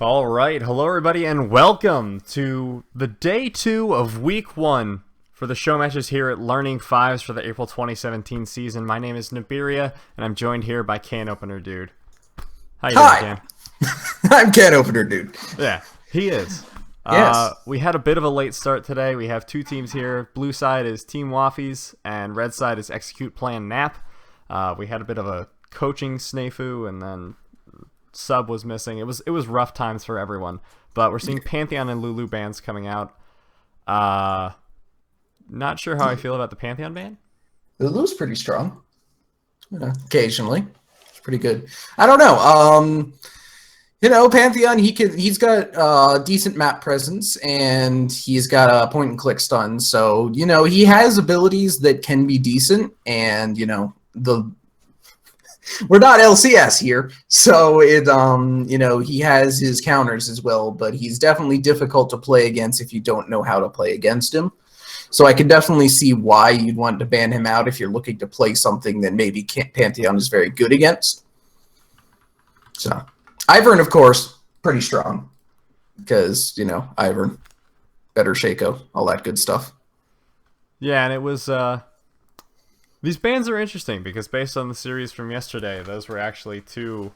All right, hello everybody, and welcome to the day 2 of week 1 for the show matches here at Learning Fives for the April 2017 season. My name is Nibiria, and I'm joined here by Can Opener Dude. How you doing, Hi, Can? I'm Can Opener Dude. Yeah, he is. Yes. We had a bit of a late start today. We have two teams here. Blue side is Team Waffies, and red side is Execute Plan Nap. We had a bit of a coaching snafu, and then sub was missing. It was rough times for everyone. But we're seeing Pantheon and Lulu bans coming out. Not sure how I feel about the Pantheon ban. Lulu's pretty strong. Occasionally. It's pretty good. I don't know. Pantheon, he's got decent map presence and he's got a point and click stun. So, he has abilities that can be decent, and we're not LCS here, so he has his counters as well, but he's definitely difficult to play against if you don't know how to play against him. So I can definitely see why you'd want to ban him out if you're looking to play something that maybe Pantheon is very good against. So Ivern, of course, pretty strong because, Ivern, better Shaco, all that good stuff. Yeah, and it was these bans are interesting because based on the series from yesterday, those were actually two,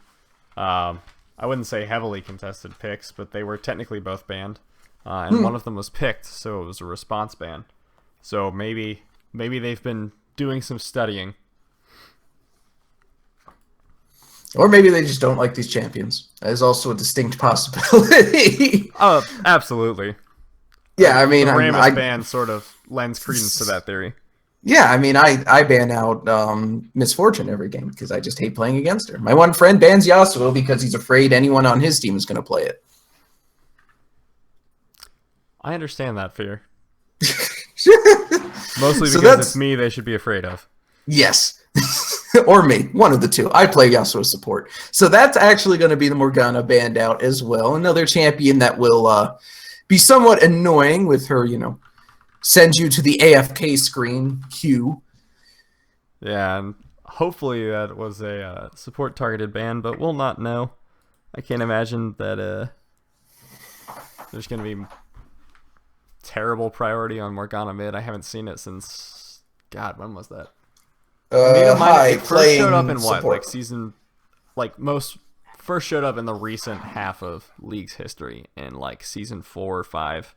I wouldn't say heavily contested picks, but they were technically both banned. And one of them was picked, so it was a response ban. So maybe they've been doing some studying. Or maybe they just don't like these champions. That is also a distinct possibility. Oh, absolutely. Yeah, I mean, the Rammus ban sort of lends credence to that theory. Yeah, I mean, I ban out Misfortune every game because I just hate playing against her. My one friend bans Yasuo because he's afraid anyone on his team is going to play it. I understand that fear. Mostly So because it's me they should be afraid of. Yes. Or me. One of the two. I play Yasuo support. So that's actually going to be the Morgana banned out as well. Another champion that will be somewhat annoying with her, send you to the AFK screen, Q. Yeah, and hopefully that was a support targeted ban, but we'll not know. I can't imagine that there's going to be terrible priority on Morgana mid. I haven't seen it since, God, when was that? It first showed up in what? Support. First showed up in the recent half of League's history in season 4 or 5.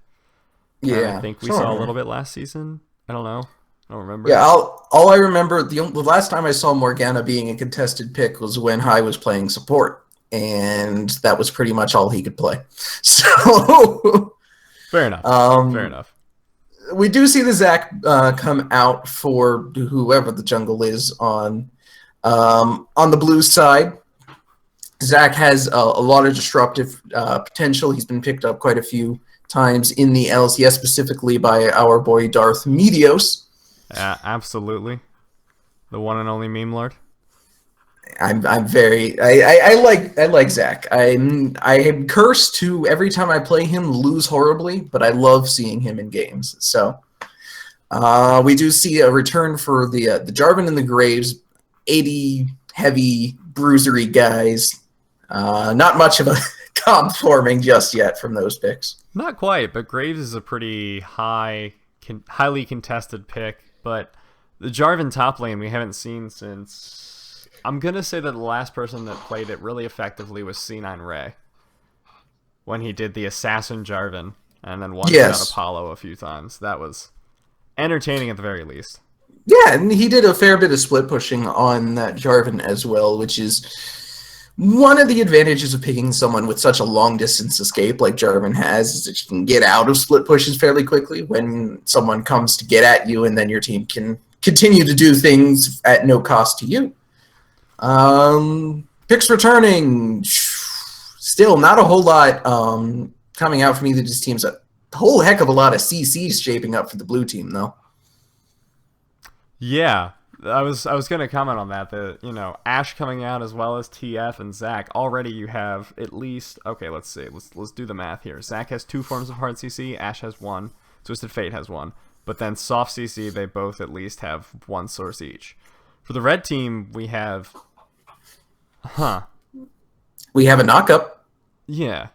Yeah. I think we saw a little bit last season. I don't know. I don't remember. Yeah, all I remember, the last time I saw Morgana being a contested pick was when Hai was playing support, and that was pretty much all he could play. So Fair enough. Fair enough. We do see the Zac come out for whoever the jungle is on the blue side. Zac has a lot of disruptive potential. He's been picked up quite a few times in the LCS, specifically by our boy Darth Medios. Absolutely. The one and only meme lord. I like Zac. I am cursed to every time I play him lose horribly, but I love seeing him in games. So we do see a return for the Jarvan and the Graves, 80 heavy bruisery guys. Not much of a comp forming just yet from those picks. Not quite, but Graves is a pretty highly contested pick. But the Jarvan top lane we haven't seen since. I'm going to say that the last person that played it really effectively was C9 Ray. When he did the Assassin Jarvan and then one shot Apollo a few times. That was entertaining at the very least. Yeah, and he did a fair bit of split pushing on that Jarvan as well, which is one of the advantages of picking someone with such a long distance escape like Jarvan has, is that you can get out of split pushes fairly quickly when someone comes to get at you, and then your team can continue to do things at no cost to you. Picks returning, still not a whole lot coming out from either of these teams. A whole heck of a lot of CCs shaping up for the blue team, though. Yeah, I was going to comment on that. Ashe coming out as well as TF and Zac. Already you have at least, okay, let's see. Let's do the math here. Zac has 2 forms of hard CC. Ashe has 1. Twisted Fate has 1. But then soft CC, they both at least have 1 source each. For the red team, we have. We have a knockup. Yeah.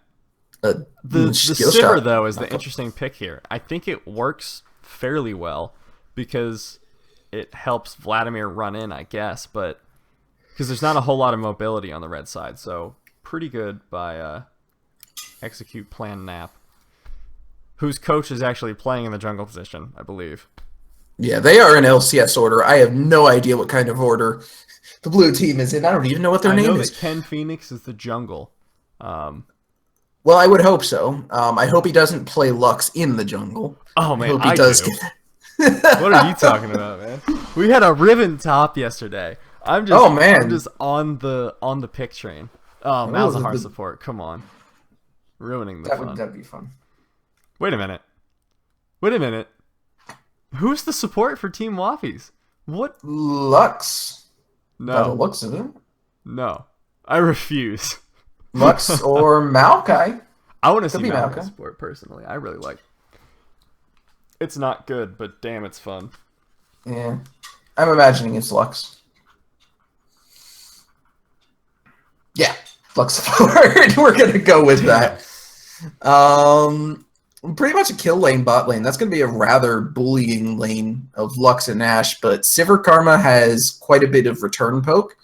The skill Sivir, shot. though, is the interesting pick here. I think it works fairly well because it helps Vladimir run in, I guess, but because there's not a whole lot of mobility on the red side, so pretty good by Execute Plan Nap, whose coach is actually playing in the jungle position, I believe. Yeah, they are in LCS order. I have no idea what kind of order the blue team is in. I don't even know what their I name know is. that Ken Phoenix is the jungle. Well, I would hope so. I hope he doesn't play Lux in the jungle. Oh, I man, hope he I does do. get that. What are you talking about, man? We had a ribbon top yesterday. I'm Oh, man. I'm just on the pick train. Oh, Malzahar support. Come on. Ruining the fun. That'd be fun. Wait a minute. Who's the support for Team Waffies? What? Lux. By the No. looks of it. No. I refuse. Lux or Maokai. I want to see be Maokai Maokai. support, personally. I really like. It's not good, but damn, it's fun. Yeah. I'm imagining it's Lux. Yeah. Lux support. We're going to go with that. Pretty much a kill lane, bot lane. That's going to be a rather bullying lane of Lux and Ashe, but Sivir Karma has quite a bit of return poke,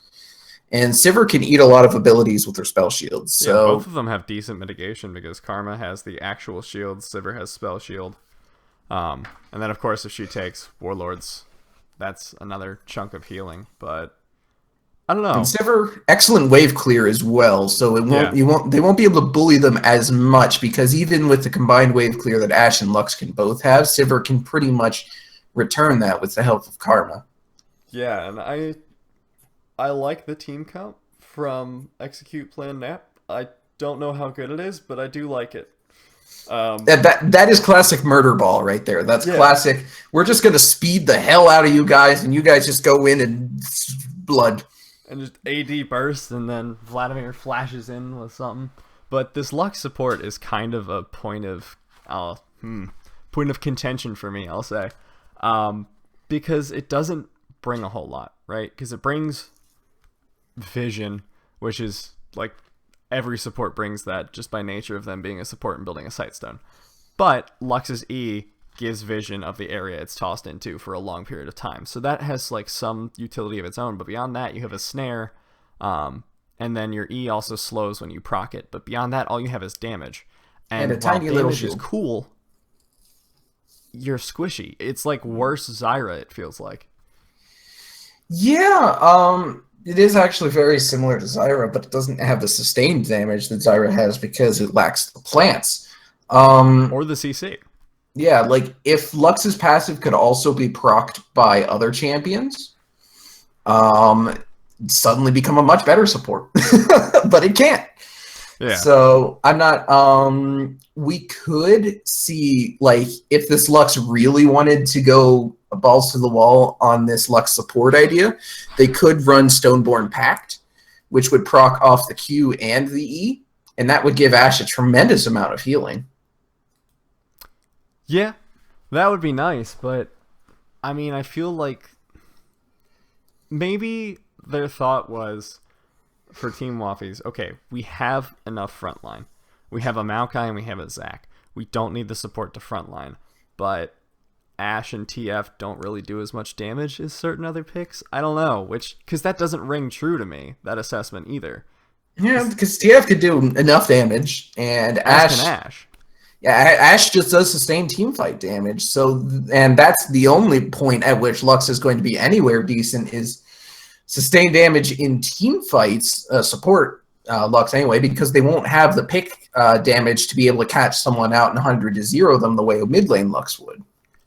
and Sivir can eat a lot of abilities with her spell shields. So yeah, both of them have decent mitigation because Karma has the actual shield, Sivir has spell shield. And then, of course, if she takes Warlords, that's another chunk of healing, but I don't know. And Sivir, excellent wave clear as well, so it won't Yeah. they won't be able to bully them as much because even with the combined wave clear that Ashe and Lux can both have, Sivir can pretty much return that with the help of Karma. Yeah, and I like the team comp from Execute Plan Nap. I don't know how good it is, but I do like it. That is classic murder ball right there. That's classic. We're just gonna speed the hell out of you guys, and you guys just go in and blood. And just AD bursts, and then Vladimir flashes in with something. But this Lux support is kind of a point of contention for me, I'll say, because it doesn't bring a whole lot, right? Because it brings vision, which is like every support brings that just by nature of them being a support and building a sightstone. But Lux's E gives vision of the area it's tossed into for a long period of time. So that has like some utility of its own, but beyond that you have a snare, and then your E also slows when you proc it. But beyond that, all you have is damage. And a tiny while little damage is shield. cool, you're squishy. It's like worse Zyra, it feels like. Yeah, it is actually very similar to Zyra, but it doesn't have the sustained damage that Zyra has because it lacks the plants. Or the CC. Yeah, like if Lux's passive could also be procced by other champions, suddenly become a much better support. But it can't. Yeah. So I'm not we could see like if this Lux really wanted to go balls to the wall on this Lux support idea, they could run Stoneborn Pact, which would proc off the Q and the E, and that would give Ashe a tremendous amount of healing. Yeah, that would be nice, but I mean, I feel like maybe their thought was for Team Waffies, okay, we have enough frontline. We have a Maokai and we have a Zac. We don't need the support to frontline, but Ashe and TF don't really do as much damage as certain other picks. I don't know, because that doesn't ring true to me, that assessment either. Yeah, because TF could do enough damage, and Ashe. Yeah, Ashe just does sustained teamfight damage. So, and that's the only point at which Lux is going to be anywhere decent is sustained damage in team fights, support Lux anyway, because they won't have the pick damage to be able to catch someone out and 100 to 0 them the way a mid lane Lux would.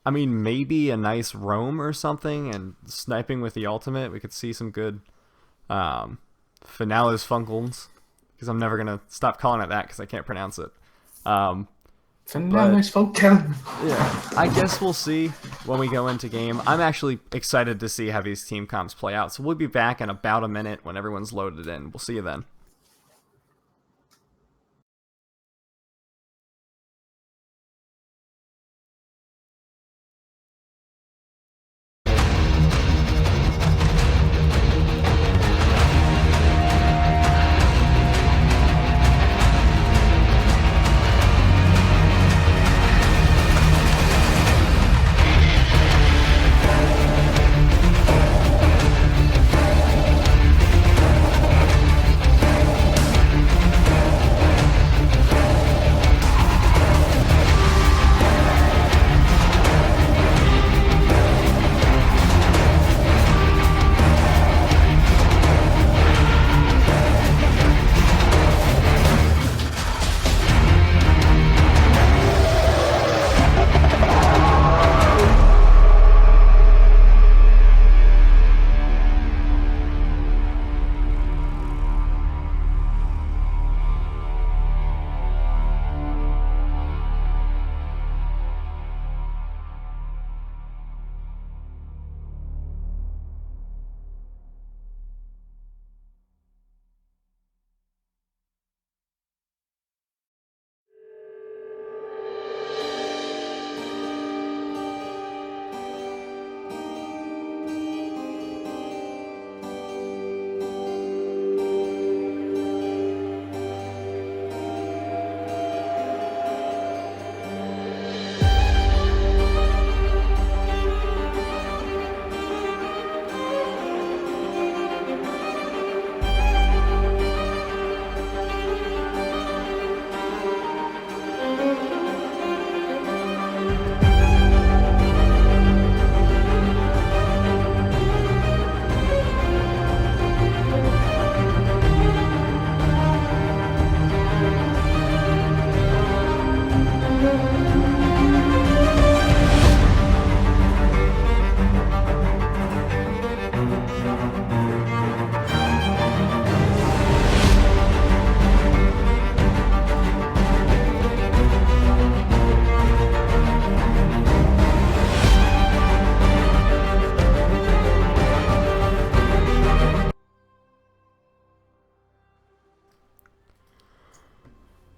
I mean, maybe a nice roam or something, and sniping with the ultimate, we could see some good Finales Funkles, because I'm never going to stop calling it that because I can't pronounce it. Finales Funkles. Yeah, I guess we'll see when we go into game. I'm actually excited to see how these team comps play out, so we'll be back in about a minute when everyone's loaded in. We'll see you then.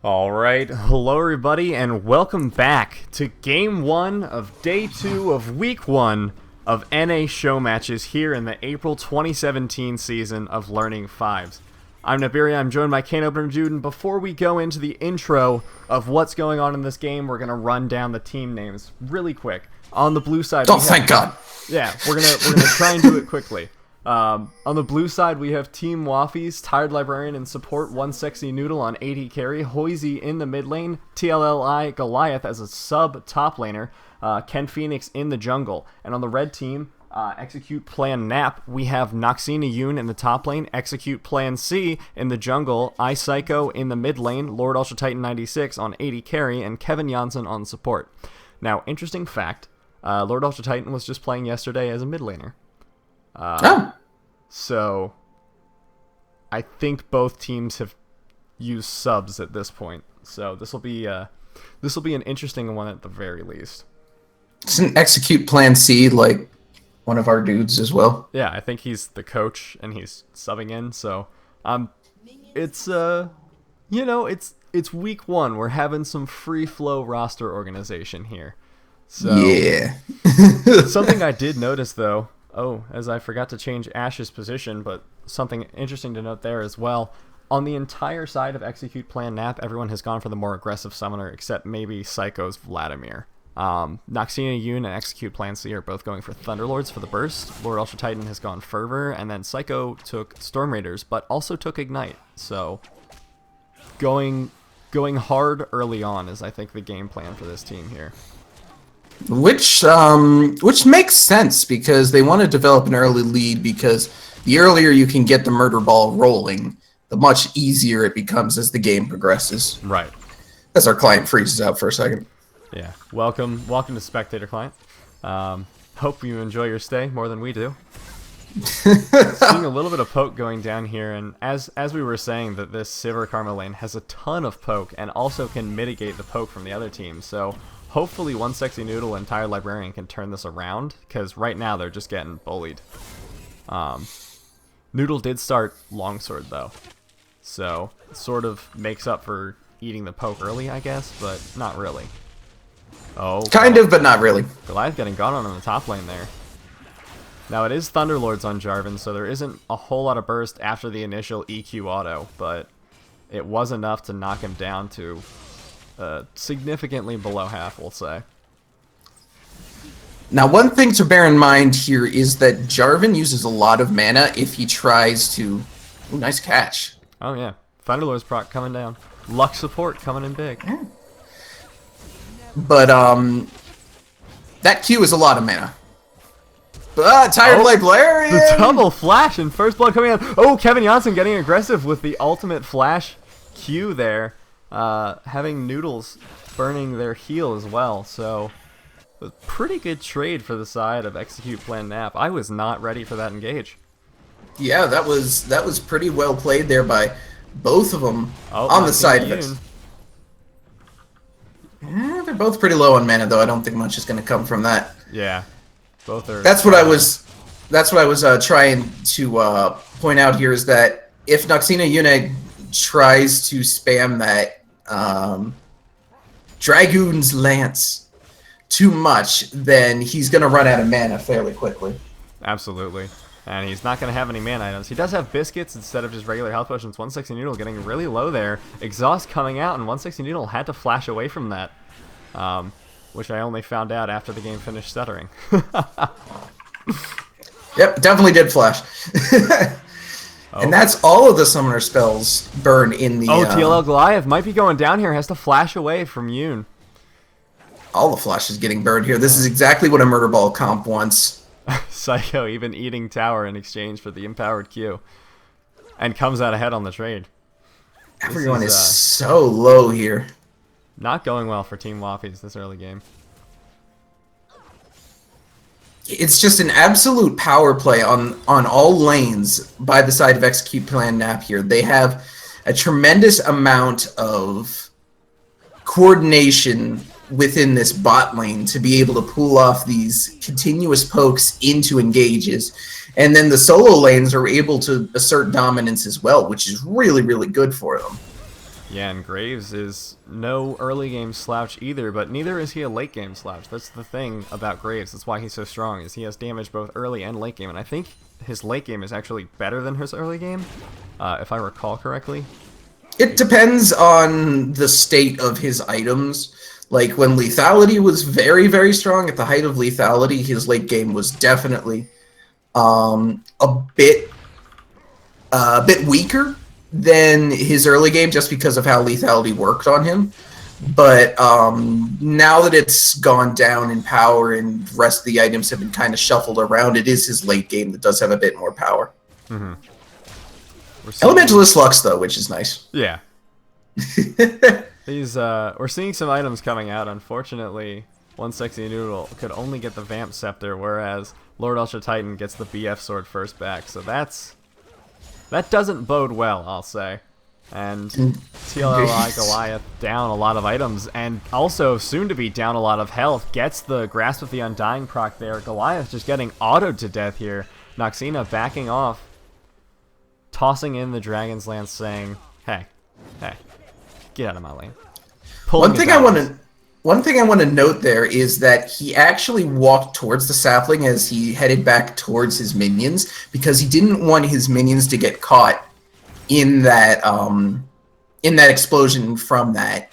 All right, hello everybody, and welcome back to Game 1 of Day 2 of Week 1 of NA Showmatches here in the April 2017 season of Learning Fives. I'm Nibiria, I'm joined by Kane Opener Jude, and before we go into the intro of what's going on in this game, we're going to run down the team names really quick. On the blue side... Thank God! Yeah, we're gonna try and do it quickly. On the blue side, we have Team Waffies, Tired Librarian in support, One Sexy Noodle on AD carry, Hoisey in the mid lane, TLLI Goliath as a sub top laner, Ken Phoenix in the jungle. And on the red team, Execute Plan Nap, we have Noxina Yoon in the top lane, Execute Plan C in the jungle, iPsycho in the mid lane, Lord Ultra Titan 96 on AD carry, and Kevin Janssen on support. Now, interesting fact, Lord Ultra Titan was just playing yesterday as a mid laner. So, I think both teams have used subs at this point. So this will be an interesting one at the very least. Isn't Execute Plan C like one of our dudes as well? Yeah, I think he's the coach and he's subbing in. So, it's it's week 1. We're having some free flow roster organization here. So yeah. Something I did notice though. Oh, as I forgot to change Ash's position, but something interesting to note there as well. On the entire side of Execute Plan Nap, everyone has gone for the more aggressive summoner, except maybe Psycho's Vladimir. Noxina Yoon and Execute Plan C are both going for Thunderlords for the burst. Lord Ultra Titan has gone Fervor, and then Psycho took Storm Raiders, but also took Ignite. So, going hard early on is, I think, the game plan for this team here. Which makes sense because they want to develop an early lead, because the earlier you can get the murder ball rolling, the much easier it becomes as the game progresses. Right. As our client freezes out for a second. Yeah. Welcome to Spectator Client. Hope you enjoy your stay more than we do. Seeing a little bit of poke going down here, and as we were saying, that this Sivir Karma lane has a ton of poke and also can mitigate the poke from the other team. So hopefully One Sexy Noodle and Tired Librarian can turn this around, because right now they're just getting bullied. Noodle did start Longsword though, so it sort of makes up for eating the poke early, I guess, but not really. Oh, kind of, but not really. Goliath getting gone on the top lane there. Now it is Thunderlords on Jarvan, so there isn't a whole lot of burst after the initial EQ auto, but it was enough to knock him down to significantly below half, we'll say. Now, one thing to bear in mind here is that Jarvan uses a lot of mana if he tries to... Ooh, nice catch. Oh yeah, Thunderlords proc coming down. Luck support coming in big. Yeah. But that Q is a lot of mana. Tired Librarian! The double flash and first blood coming in. Oh, Kevin Janssen getting aggressive with the ultimate flash Q there. Having Noodles burning their heal as well. So, a pretty good trade for the side of Execute Plan Nap. I was not ready for that engage. Yeah, that was pretty well played there by both of them on the side of it. Yeah, they're both pretty low on mana, though. I don't think much is going to come from that. Yeah, both are. That's what I was trying to point out here, is that if Noxina Yoon tries to spam that Dragoon's Lance too much, then he's going to run out of mana fairly quickly. Absolutely. And he's not going to have any mana items. He does have biscuits instead of just regular health potions. 160 Noodle getting really low there. Exhaust coming out, and 160 Noodle had to flash away from that. Which I only found out after the game finished stuttering. Yep, definitely did flash. And that's all of the summoner spells burn in the... Oh, TLL Goliath might be going down here. Has to flash away from Yoon. All the flash is getting burned here. This is exactly what a murder ball comp wants. Psycho even eating tower in exchange for the empowered Q. And comes out ahead on the trade. Everyone is so low here. Not going well for Team Waffies this early game. It's just an absolute power play on all lanes by the side of Execute Plan Nap here. They have a tremendous amount of coordination within this bot lane to be able to pull off these continuous pokes into engages. And then the solo lanes are able to assert dominance as well, which is really, really good for them. Yeah, and Graves is no early game slouch either, but neither is he a late game slouch. That's the thing about Graves. That's why he's so strong, is he has damage both early and late game, and I think his late game is actually better than his early game, if I recall correctly. It depends on the state of his items. Like, when lethality was very, very strong, at the height of lethality, his late game was definitely a bit weaker than his early game, just because of how lethality worked on him. But now that it's gone down in power and the rest of the items have been kind of shuffled around, it is his late game that does have a bit more power. Mm-hmm. Elementalist Lux, though, which is nice. Yeah. We're seeing some items coming out. Unfortunately, One Sexy Noodle could only get the Vamp Scepter, whereas Lord Ultra Titan gets the BF Sword first back. So that doesn't bode well, I'll say. And TLLI Goliath down a lot of items, and also soon to be down a lot of health. Gets the Grasp of the Undying proc there. Goliath just getting autoed to death here. Noxina backing off, tossing in the Dragon's Lance, saying, hey, get out of my lane. One thing I want to note there is that he actually walked towards the sapling as he headed back towards his minions, because he didn't want his minions to get caught in that explosion from that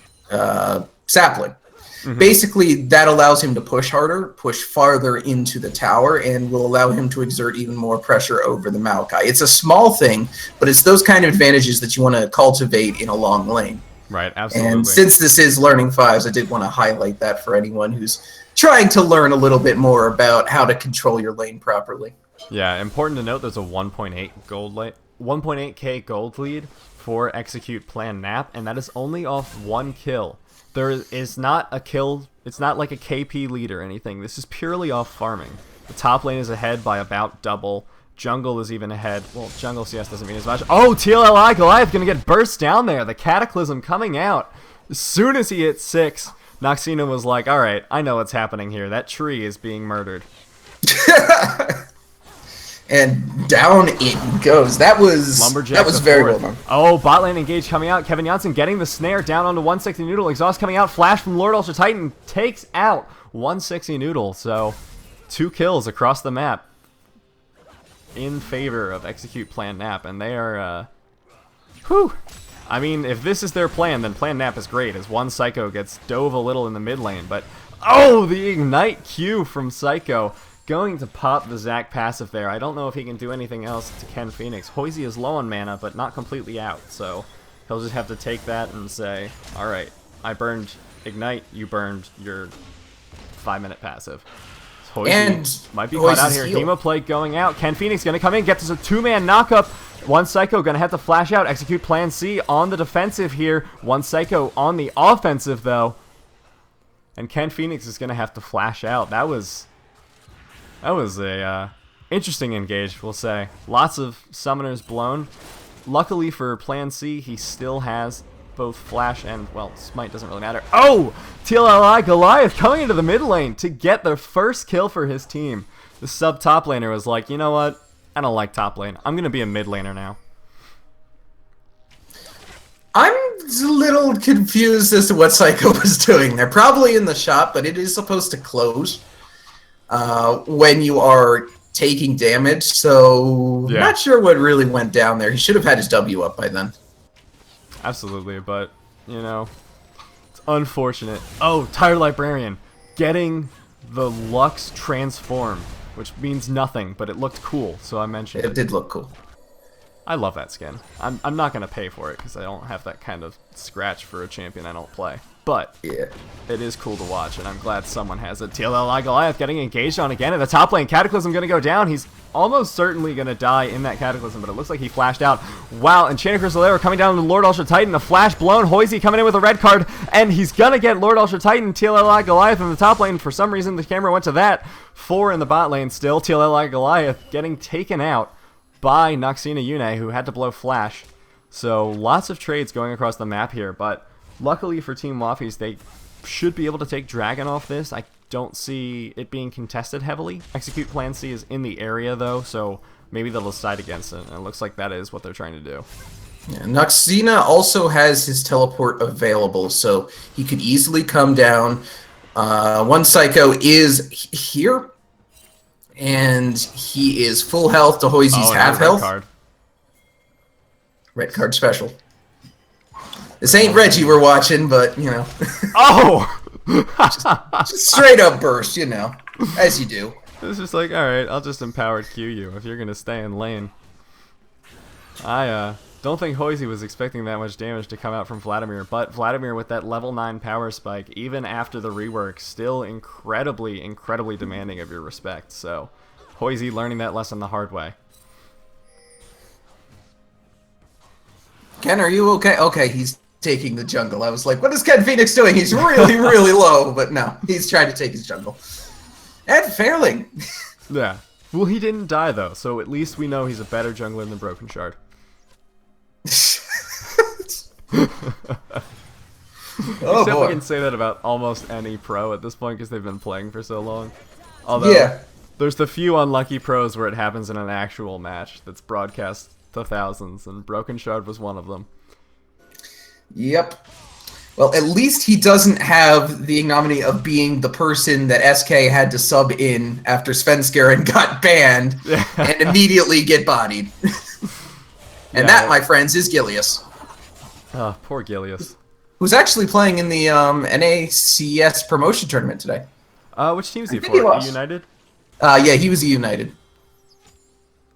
sapling. Mm-hmm. Basically, that allows him to push harder, push farther into the tower, and will allow him to exert even more pressure over the Maokai. It's a small thing, but it's those kind of advantages that you want to cultivate in a long lane. Right, absolutely. And since this is Learning Fives, I did want to highlight that for anyone who's trying to learn a little bit more about how to control your lane properly. Yeah, important to note there's a 1.8k gold lead for Execute Plan Nap, and that is only off one kill. There is not a kill, it's not like a KP lead or anything. This is purely off farming. The top lane is ahead by about double. Jungle is even ahead. Well, jungle CS doesn't mean as much. Oh, TLLI Goliath gonna get burst down there. The Cataclysm coming out. As soon as he hit 6, Noxina was like, alright, I know what's happening here. That tree is being murdered. And down it goes. That was very well done. Oh, bot lane engage coming out. Kevin Janssen getting the snare down onto 160 Noodle. Exhaust coming out. Flash from Lord Ultra Titan takes out 160 Noodle. So 2 kills across the map in favor of Execute Plan Nap, and they are whew. I mean, if this is their plan, then Plan Nap is great, as one Psycho gets dove a little in the mid lane, but oh, the Ignite Q from Psycho. Going to pop the Zac passive there. I don't know if he can do anything else to Ken Phoenix. Hoisey is low on mana, but not completely out, so he'll just have to take that and say, alright, I burned Ignite, you burned your 5-minute passive. Hoisey and might be caught out here. Hema play going out. Ken Phoenix going to come in, get this a 2-man knockup. One Psycho going to have to flash out, execute Plan C on the defensive here. One Psycho on the offensive, though. And Ken Phoenix is going to have to flash out. That was a interesting engage, we'll say. Lots of summoners blown. Luckily for Plan C, he still has both Flash and, well, Smite doesn't really matter. Oh! TLLI Goliath coming into the mid lane to get the first kill for his team. The sub top laner was like, you know what? I don't like top lane. I'm going to be a mid laner now. I'm a little confused as to what Psycho was doing there. Probably in the shop, but it is supposed to close when you are taking damage, so yeah. Not sure what really went down there. He should have had his W up by then. Absolutely, but, you know, it's unfortunate. Oh, Tired Librarian getting the Lux transform, which means nothing, but it looked cool, so I mentioned it. It did look cool. I love that skin. I'm not going to pay for it because I don't have that kind of scratch for a champion I don't play. But yeah, it is cool to watch, and I'm glad someone has it. TLLI Goliath getting engaged on again at the top lane. Cataclysm going to go down. He's almost certainly going to die in that Cataclysm, but it looks like he flashed out. Wow, Enchanted Chrysolaire coming down to Lord Ultra Titan. A flash blown. Hoisey coming in with a red card, and he's going to get Lord Ultra Titan. TLLI Goliath in the top lane. For some reason, the camera went to that. 4 in the bot lane still. TLLI Goliath getting taken out by Noxina Yune, who had to blow Flash. So lots of trades going across the map here, but luckily for Team Waffies, they should be able to take Dragon off this. I don't see it being contested heavily. Execute Plan C is in the area, though, so maybe they'll decide against it, and it looks like that is what they're trying to do. Yeah, Noxina also has his teleport available, so he could easily come down. One Psycho is here, and he is full health to Hoizy's Oh, another half red health. card. Red card special. This ain't Reggie we're watching, but, you know. Oh! just straight up burst, you know, as you do. It's just like, alright, I'll just empowered Q you if you're going to stay in lane. I don't think Hoizy was expecting that much damage to come out from Vladimir, but Vladimir with that level 9 power spike, even after the rework, still incredibly, incredibly demanding of your respect. So, Hoizy learning that lesson the hard way. Ken, are you okay? Okay, he's taking the jungle. I was like, what is Ken Phoenix doing? He's really, really low, but no, he's trying to take his jungle. And failing. Yeah. Well, he didn't die, though, so at least we know he's a better jungler than Broken Shard. Except we can say that about almost any pro at this point because they've been playing for so long. Although, there's the few unlucky pros where it happens in an actual match that's broadcast to thousands, and Broken Shard was one of them. Yep. Well, at least he doesn't have the ignominy of being the person that SK had to sub in after Svenskeren got banned and immediately get bodied. And that, my friends, is Gilius. Oh, poor Gilius. Who's actually playing in the NACS promotion tournament today. Which team is he for? E United? Yeah, he was E United.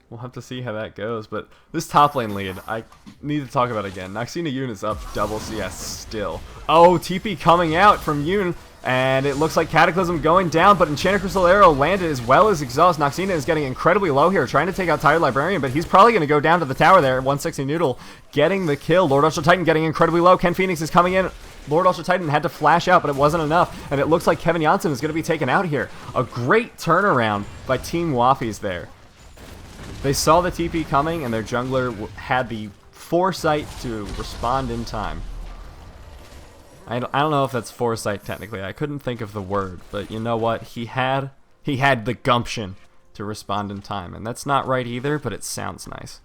We'll have to see how that goes, but this top lane lead, I need to talk about again. Noxina Yoon is up double CS still. Oh, TP coming out from Yoon, and it looks like Cataclysm going down, but Enchanted Crystal Arrow landed as well as Exhaust. Noxina is getting incredibly low here, trying to take out Tired Librarian, but he's probably going to go down to the tower there. 160 Noodle getting the kill. Lord Ultra Titan getting incredibly low. Ken Phoenix is coming in. Lord Ultra Titan had to flash out, but it wasn't enough, and it looks like Kevin Janssen is going to be taken out here. A great turnaround by Team Waffies there. They saw the TP coming, and their jungler had the foresight to respond in time. I don't know if that's foresight technically. I couldn't think of the word, but you know what? He had the gumption to respond in time, and that's not right either, but it sounds nice.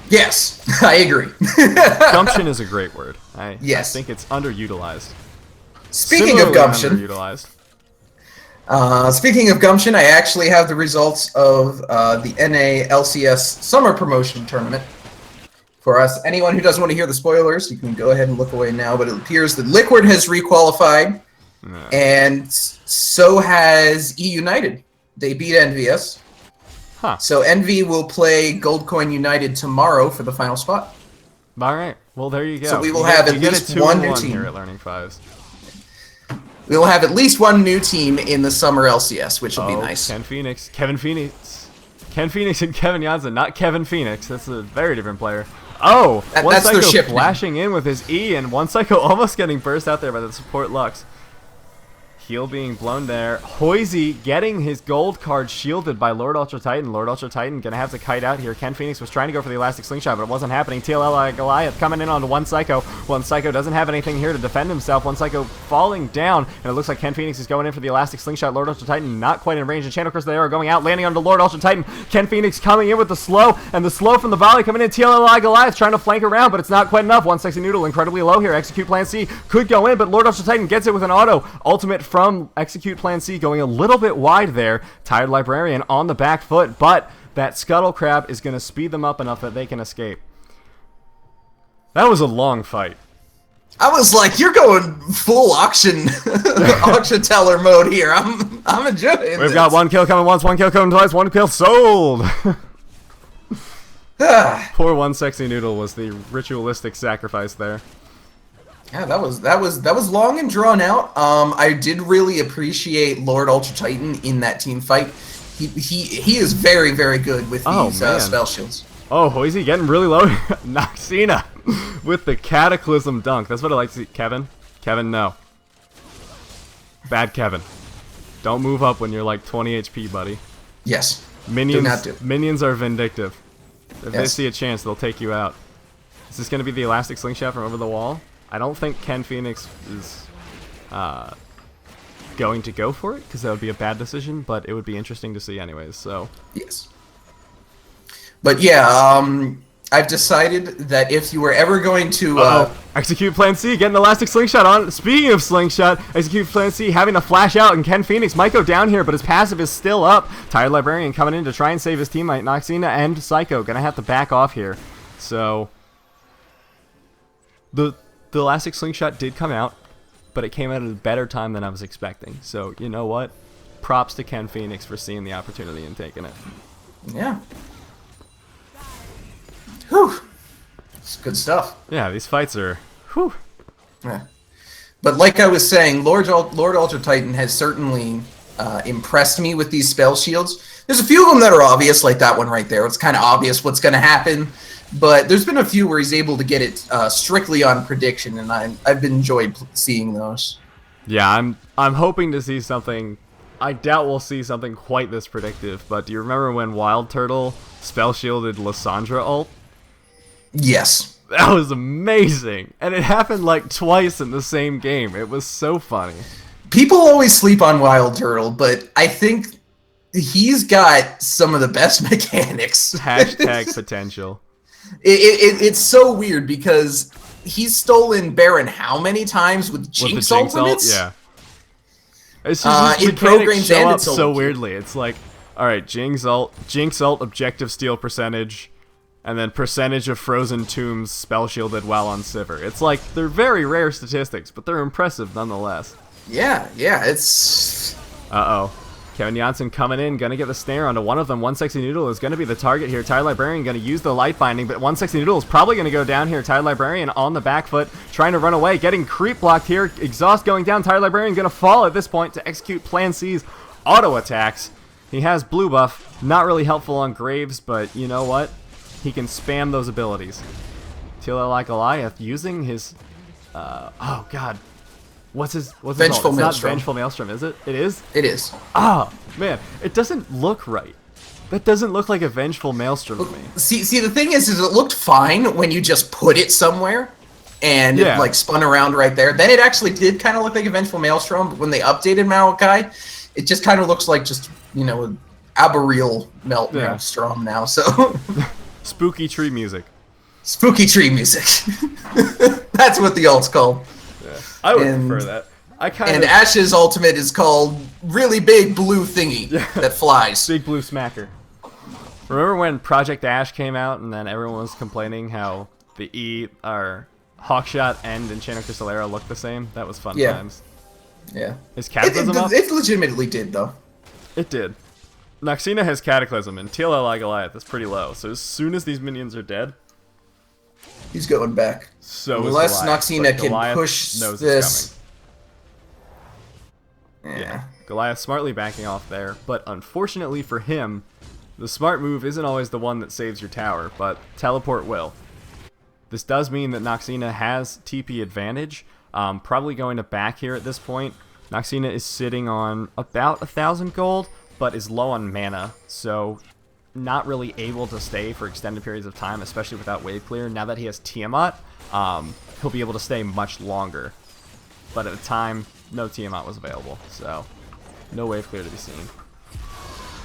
Yes, I agree. Gumption is a great word. I think it's underutilized. Speaking of gumption, I actually have the results of the NA LCS Summer Promotion Tournament. For us, anyone who doesn't want to hear the spoilers, you can go ahead and look away now, but it appears that Liquid has requalified, and so has E United. They beat NVS. So Envy will play Goldcoin United tomorrow for the final spot. All right. Well, there you go. So we will have at least one new team here at Learning Fives. We will have at least one new team in the Summer LCS, which will be nice. Ken Phoenix, Ken Phoenix and Kevin Janssen, not Kevin Phoenix. That's a very different player. Oh, One Psycho flashing in with his E, and One Psycho almost getting burst out there by the support Lux. Heal being blown there. Hoizy getting his gold card shielded by Lord Ultra Titan. Lord Ultra Titan gonna have to kite out here. Ken Phoenix was trying to go for the elastic slingshot, but it wasn't happening. TLL Goliath coming in onto One Psycho. One Psycho doesn't have anything here to defend himself. One Psycho falling down, and it looks like Ken Phoenix is going in for the elastic slingshot. Lord Ultra Titan not quite in range. And Channel Crystal Arrow going out, landing onto Lord Ultra Titan. Ken Phoenix coming in with the slow, and the slow from the volley coming in. TLL Goliath trying to flank around, but it's not quite enough. 160 Noodle incredibly low here. Execute Plan C could go in, but Lord Ultra Titan gets it with an auto. Ultimate from Execute Plan C going a little bit wide there. Tired Librarian on the back foot, but that Scuttle Crab is going to speed them up enough that they can escape. That was a long fight. I was like, you're going full auction teller mode here. I'm enjoying this. We've got one kill coming once, one kill coming twice, one kill sold. Poor One Sexy Noodle was the ritualistic sacrifice there. Yeah, that was long and drawn out. I did really appreciate Lord Ultra Titan in that team fight. He is very, very good with these spell shields. Oh, Hoizy getting really low. Noxina with the Cataclysm dunk. That's what I like to see. Kevin, no. Bad Kevin. Don't move up when you're like 20 HP, buddy. Yes. Minions are vindictive. If they see a chance, they'll take you out. Is this going to be the elastic slingshot from over the wall? I don't think Ken Phoenix is going to go for it, because that would be a bad decision, but it would be interesting to see anyways. So yes. But yeah, I've decided that if you were ever going to Execute Plan C, getting the Elastic Slingshot on. Speaking of Slingshot, Execute Plan C having to flash out, and Ken Phoenix might go down here, but his passive is still up. Tired Librarian coming in to try and save his teammate. Noxina and Psycho gonna have to back off here. So the Elastic Slingshot did come out, but it came out at a better time than I was expecting. So you know what? Props to Ken Phoenix for seeing the opportunity and taking it. yeah. Whew. It's good stuff. Yeah, these fights are whew. Yeah. But like I was saying, Lord Ultra Titan has certainly impressed me with these spell shields. There's a few of them that are obvious, like that one right there. It's kind of obvious what's going to happen. But there's been a few where he's able to get it strictly on prediction, and I've been enjoyed seeing those. Yeah, I'm hoping to see something. I doubt we'll see something quite this predictive, but do you remember when Wild Turtle spell shielded Lysandra ult? Yes. That was amazing, and it happened like twice in the same game. It was so funny. People always sleep on Wild Turtle, but I think he's got some of the best mechanics. Hashtag potential. It's so weird because he's stolen Baron how many times with Jinx ultimates? Yeah. It's just it programs show and up it's so weirdly. It's like, all right, Jinx ult, objective steal percentage, and then percentage of Frozen Tombs spell shielded while on Sivir. It's like, they're very rare statistics, but they're impressive nonetheless. Yeah, it's... Uh-oh. Kevin Janssen coming in, gonna get the snare onto one of them. One Sexy Noodle is gonna be the target here. Tired Librarian gonna use the light binding, but One Sexy Noodle is probably gonna go down here. Tired Librarian on the back foot, trying to run away, getting creep blocked here. Exhaust going down. Tired Librarian gonna fall at this point to execute Plan C's auto attacks. He has blue buff, not really helpful on Graves, but you know what? He can spam those abilities. TLI Goliath using his, oh god. What's his Vengeful it's Maelstrom. not Vengeful Maelstrom, is it? It is? It is. Ah, man, it doesn't look right. That doesn't look like a Vengeful Maelstrom to me. See, the thing is it looked fine when you just put it somewhere and it like spun around right there. Then it actually did kind of look like a Vengeful Maelstrom, but when they updated Maokai, it just kind of looks like just, you know, Arboreal Maelstrom now, so... Spooky tree music. Spooky tree music. That's what the ult's called. Yeah, I would prefer that. And Ash's ultimate is called really big blue thingy that flies. Big blue smacker. Remember when Project Ash came out and then everyone was complaining how the Hawkshot and Enchanted Crystallera looked the same? That was fun times. Yeah. Is Cataclysm up? It legitimately did, though. It did. Noxina has Cataclysm, and TLI Goliath is pretty low, so as soon as these minions are dead... He's going back. So unless Goliath, Noxina can Goliath push knows this... Yeah. Goliath smartly backing off there, but unfortunately for him, the smart move isn't always the one that saves your tower, but Teleport will. This does mean that Noxina has TP advantage, probably going to back here at this point. Noxina is sitting on about 1,000 gold, but is low on mana, so not really able to stay for extended periods of time, especially without wave clear. Now that he has Tiamat, he'll be able to stay much longer. But at the time, no Tiamat was available, so no wave clear to be seen.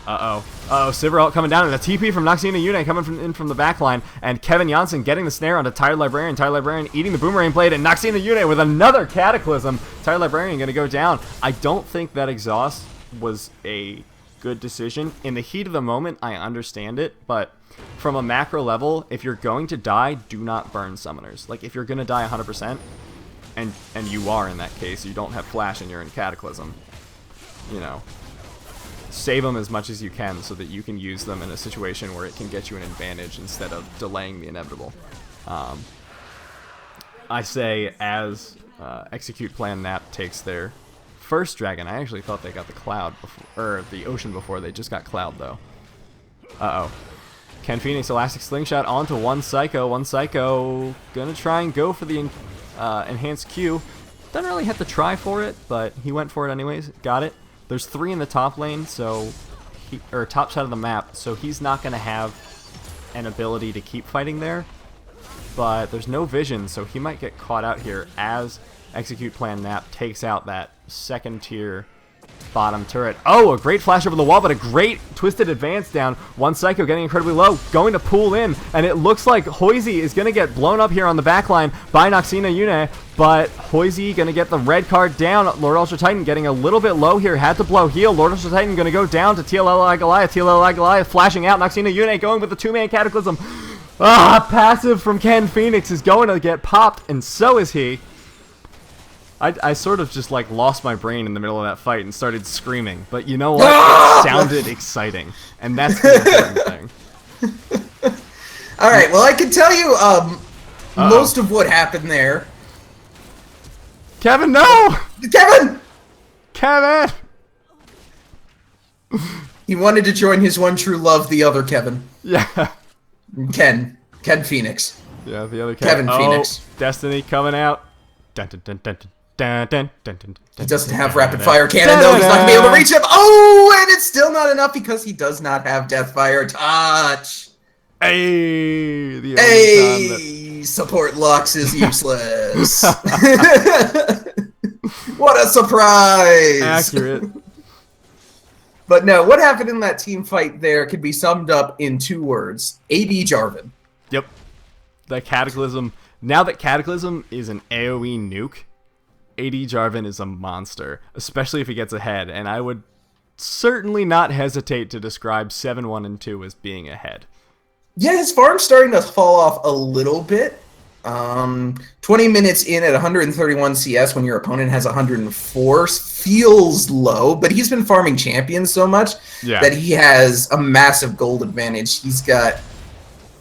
Uh-oh. Uh-oh, Sivir ult coming down, and a TP from Noxina Yune coming in from the backline, and Kevin Janssen getting the snare onto Tired Librarian. Tired Librarian eating the Boomerang Blade, and Noxina Yune with another Cataclysm. Tired Librarian gonna go down. I don't think that exhaust was a good decision. In the heat of the moment, I understand it, but from a macro level, if you're going to die, do not burn summoners. Like, if you're gonna die 100%, and you are in that case, you don't have flash and you're in Cataclysm, you know, save them as much as you can so that you can use them in a situation where it can get you an advantage instead of delaying the inevitable. I say as Execute Plan Nap takes their first dragon. I actually thought they got the cloud before, or the ocean before. They just got cloud though. Uh-oh. Ken Phoenix Elastic Slingshot onto one Psycho. One Psycho gonna try and go for the enhanced Q. Doesn't really have to try for it, but he went for it anyways. Got it. There's 3 in the top lane, so or top side of the map, so he's not gonna have an ability to keep fighting there. But there's no vision, so he might get caught out here as Execute Plan Nap takes out that second tier bottom turret. Oh, a great flash over the wall, but a great twisted advance down. One Psycho getting incredibly low, going to pull in, and it looks like Hoisey is going to get blown up here on the backline by Noxina Yune, but Hoisey going to get the red card down. Lord Ultra Titan getting a little bit low here, had to blow heal. Lord Ultra Titan going to go down to TLLI Goliath. TLLI Goliath flashing out. Noxina Yune going with the two-man Cataclysm. Passive from Ken Phoenix is going to get popped, and so is he. I sort of just like lost my brain in the middle of that fight and started screaming, but you know what? It sounded exciting, and that's the important thing. All right, well, I can tell you most of what happened there. Kevin, no! Kevin! Kevin! He wanted to join his one true love, the other Kevin. Yeah. Ken Phoenix. Yeah, the other Kevin Phoenix. Destiny coming out. Dun, dun, dun, dun, dun. Dun, dun, dun, dun, he doesn't have rapid fire cannon though. He's not gonna be able to reach him. Oh, and it's still not enough because he does not have Deathfire touch. Hey, support Lux is useless. What a surprise! Accurate. But no, what happened in that team fight there could be summed up in 2 words: AD Jarvan. Yep. The Cataclysm. Now that Cataclysm is an AoE nuke, AD Jarvan is a monster, especially if he gets ahead, and I would certainly not hesitate to describe 7-1 and 2 as being ahead. Yeah, his farm's starting to fall off a little bit. 20 minutes in at 131 CS when your opponent has 104 feels low, but he's been farming champions so much that he has a massive gold advantage. He's got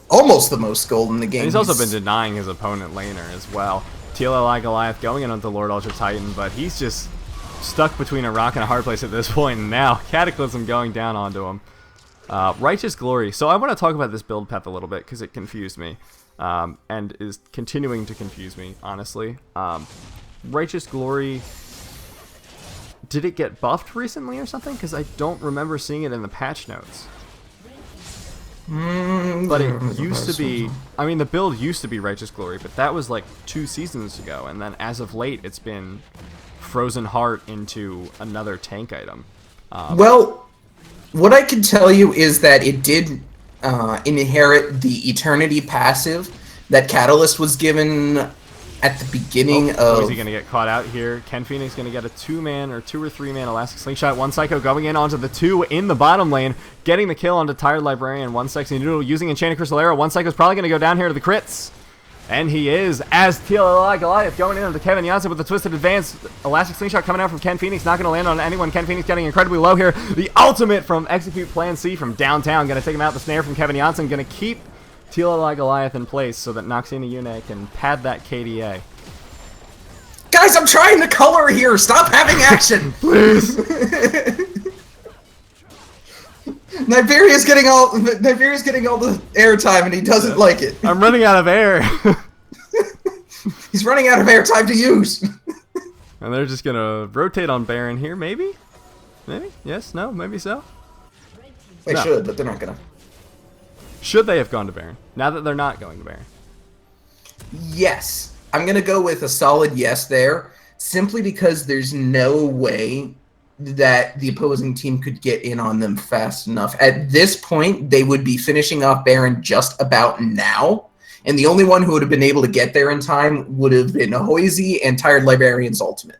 almost the most gold in the game. And he's also been denying his opponent laner as well. TLLI Goliath going in onto Lord Ultra Titan, but he's just stuck between a rock and a hard place at this point, and now Cataclysm going down onto him. Righteous Glory. So I want to talk about this build path a little bit because it confused me, and is continuing to confuse me, honestly. Righteous Glory, did it get buffed recently or something? Because I don't remember seeing it in the patch notes. But it used to be, I mean, the build used to be Righteous Glory, but that was like 2 seasons ago, and then as of late, it's been Frozen Heart into another tank item. Well, what I can tell you is that it did inherit the Eternity passive that Catalyst was given at the beginning of... Is he going to get caught out here? Ken Phoenix going to get a 2-man or 2 or 3-man Elastic Slingshot. One Psycho going in onto the 2 in the bottom lane, getting the kill onto Tired Librarian. One Sexy Noodle using Enchanted Crystal Arrow. One Psycho's probably going to go down here to the crits. And he is, as TLLI Goliath going in onto Kevin Janssen with the Twisted Advance. Elastic Slingshot coming out from Ken Phoenix, not going to land on anyone. Ken Phoenix getting incredibly low here. The ultimate from Execute Plan C from downtown. Going to take him out. The snare from Kevin Janssen. Going to keep TLLI Goliath in place so that Noxina Yune can pad that KDA. Guys, I'm trying to color here. Stop having action. Please. Niberia's getting all the airtime and he doesn't like it. I'm running out of air. He's running out of airtime to use. And they're just gonna rotate on Baron here, maybe? Maybe? Yes? No? Maybe so? They should, but they're not gonna. Should they have gone to Baron? Now that they're not going to Baron. Yes. I'm gonna go with a solid yes there, simply because there's no way that the opposing team could get in on them fast enough. At this point, they would be finishing off Baron just about now, and the only one who would have been able to get there in time would have been Hoisey and Tired Librarian's ultimate.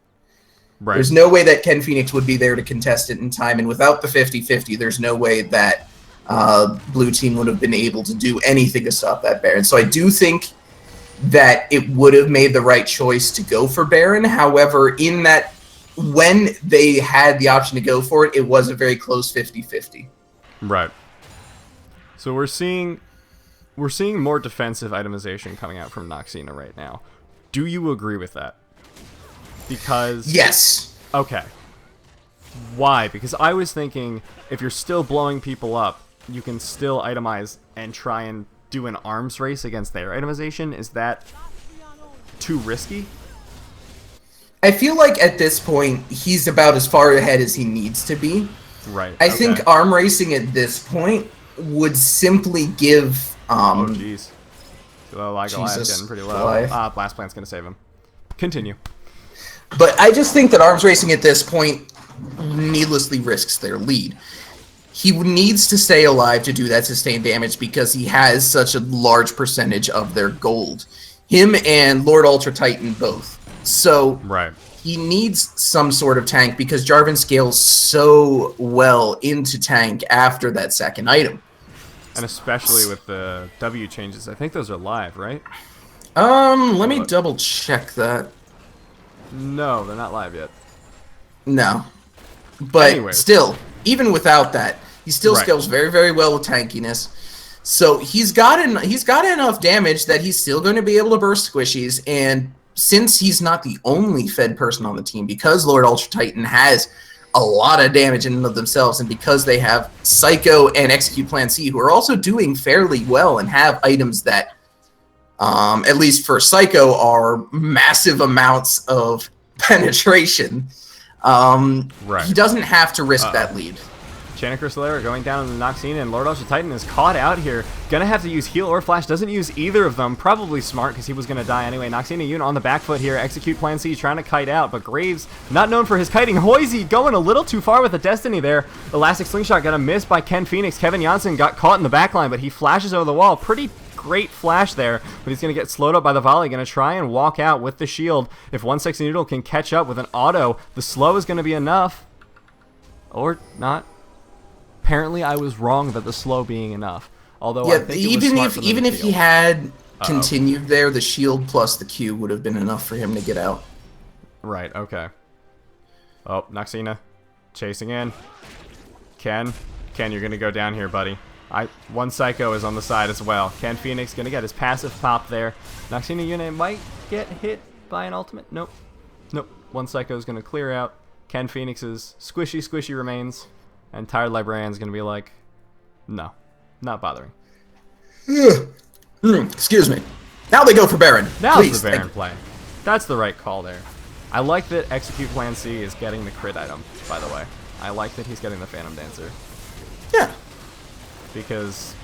Right. There's no way that Ken Phoenix would be there to contest it in time, and without the 50-50, there's no way that Blue Team would have been able to do anything to stop that Baron. So I do think that it would have made the right choice to go for Baron. However, in that, when they had the option to go for it, it was a very close 50-50. Right. So we're seeing more defensive itemization coming out from Noxina right now. Do you agree with that? Because... Yes. Okay. Why? Because I was thinking, if you're still blowing people up, you can still itemize and try and do an arms race against their itemization. Is that too risky? I feel like at this point, he's about as far ahead as he needs to be. Right. I think arm racing at this point would simply give... oh, jeez. Goliath getting pretty low. Blast Plant's going to save him. Continue. But I just think that arms racing at this point needlessly risks their lead. He needs to stay alive to do that sustained damage because he has such a large percentage of their gold. Him and Lord Ultra Titan both. So Right. he needs some sort of tank because Jarvan scales so well into tank after that second item. And especially with the W changes. I think those are live, right? Let me double check that. No, they're not live yet. No. But Anyways. still, even without that, he still Right. scales very, very well with tankiness. So he's got enough damage that he's still going to be able to burst squishies. And since he's not the only fed person on the team, because Lord Ultra Titan has a lot of damage in and of themselves, and because they have Psycho and Execute Plan C, who are also doing fairly well and have items that, at least for Psycho, are massive amounts of penetration. Right. He doesn't have to risk that lead. Channa Cristalera going down on the Noxina, and Lord Ultra Titan is caught out here. Gonna have to use heal or flash. Doesn't use either of them. Probably smart because he was gonna die anyway. Noxina Yuna on the back foot here. Execute Plan C, trying to kite out, but Graves not known for his kiting. Hoisey going a little too far with the Destiny there. Elastic Slingshot got a miss by Ken Phoenix. Kevin Janssen got caught in the backline, but he flashes over the wall. Pretty great flash there, but he's going to get slowed up by the volley. Going to try and walk out with the shield. If One Sexy Noodle can catch up with an auto, the slow is going to be enough. Or not. Apparently, I was wrong about the slow being enough. Although I think even if he had continued there, the shield plus the Q would have been enough for him to get out. Right. Okay. Oh, Noxina chasing in. Ken, you're going to go down here, buddy. One Psycho is on the side as well. Ken Phoenix going to get his passive pop there. Noxina Yuna might get hit by an ultimate. Nope. One Psycho is going to clear out. Ken Phoenix's squishy remains. And Tired Librarian's going to be like, no, not bothering. Excuse me. Now they go for Baron. Now Please, the Baron play. That's the right call there. I like that Execute Plan C is getting the crit item, by the way. I like that he's getting the Phantom Dancer. Yeah. Because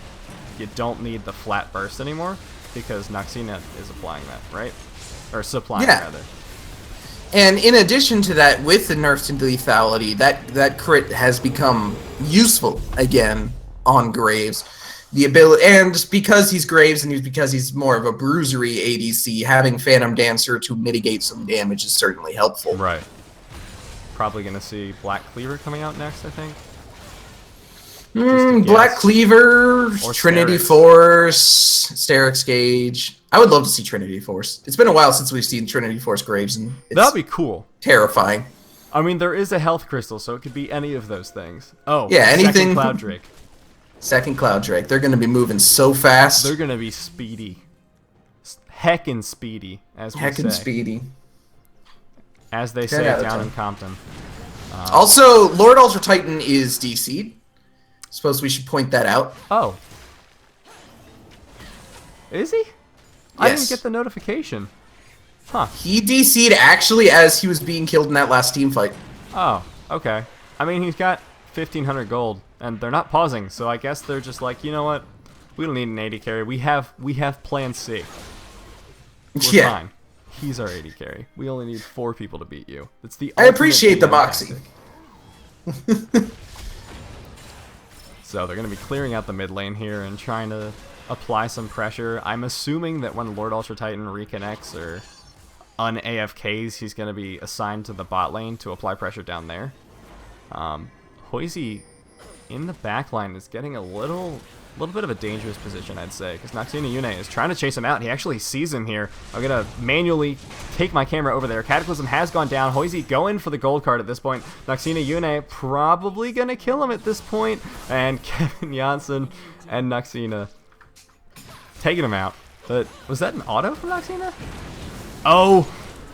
you don't need the flat burst anymore, because Noxina is applying that, right? Or supplying, rather. And in addition to that, with the nerfs into lethality, that crit has become useful again on Graves. The ability, and because he's Graves and because he's more of a bruisery ADC, having Phantom Dancer to mitigate some damage is certainly helpful. Right. Probably going to see Black Cleaver coming out next, I think. Black Cleaver, or Trinity Sterix. Force, Sterix Gauge. I would love to see Trinity Force. It's been a while since we've seen Trinity Force Graves, and it's That'd be cool. terrifying. I mean, there is a health crystal, so it could be any of those things. Oh, yeah, anything. Second Cloud Drake. Second Cloud Drake. They're going to be moving so fast. They're going to be speedy. Heckin' speedy, as we say. Heckin' speedy. As they say down in Compton. Also, Lord Ultra Titan is DC'd. Suppose we should point that out. Oh. Is he? I didn't Yes. get the notification. Huh. He DC'd actually as he was being killed in that last team fight. Oh, okay. I mean, he's got 1,500 gold, and they're not pausing, so I guess they're just like, you know what? We don't need an 80 carry. We have Plan C. We're fine. He's our 80 carry. We only need 4 people to beat you. It's the I appreciate the boxing. So they're going to be clearing out the mid lane here and trying to apply some pressure. I'm assuming that when Lord Ultra Titan reconnects or un-AFKs, he's going to be assigned to the bot lane to apply pressure down there. Hoisey in the back line is getting a little bit of a dangerous position, I'd say, because Noxina Yune is trying to chase him out. He actually sees him here. I'm going to manually take my camera over there. Cataclysm has gone down. Hoisey going for the gold card at this point. Noxina Yune probably going to kill him at this point. And Kevin Janssen and Noxina taking him out. But was that an auto from Noxina? Oh!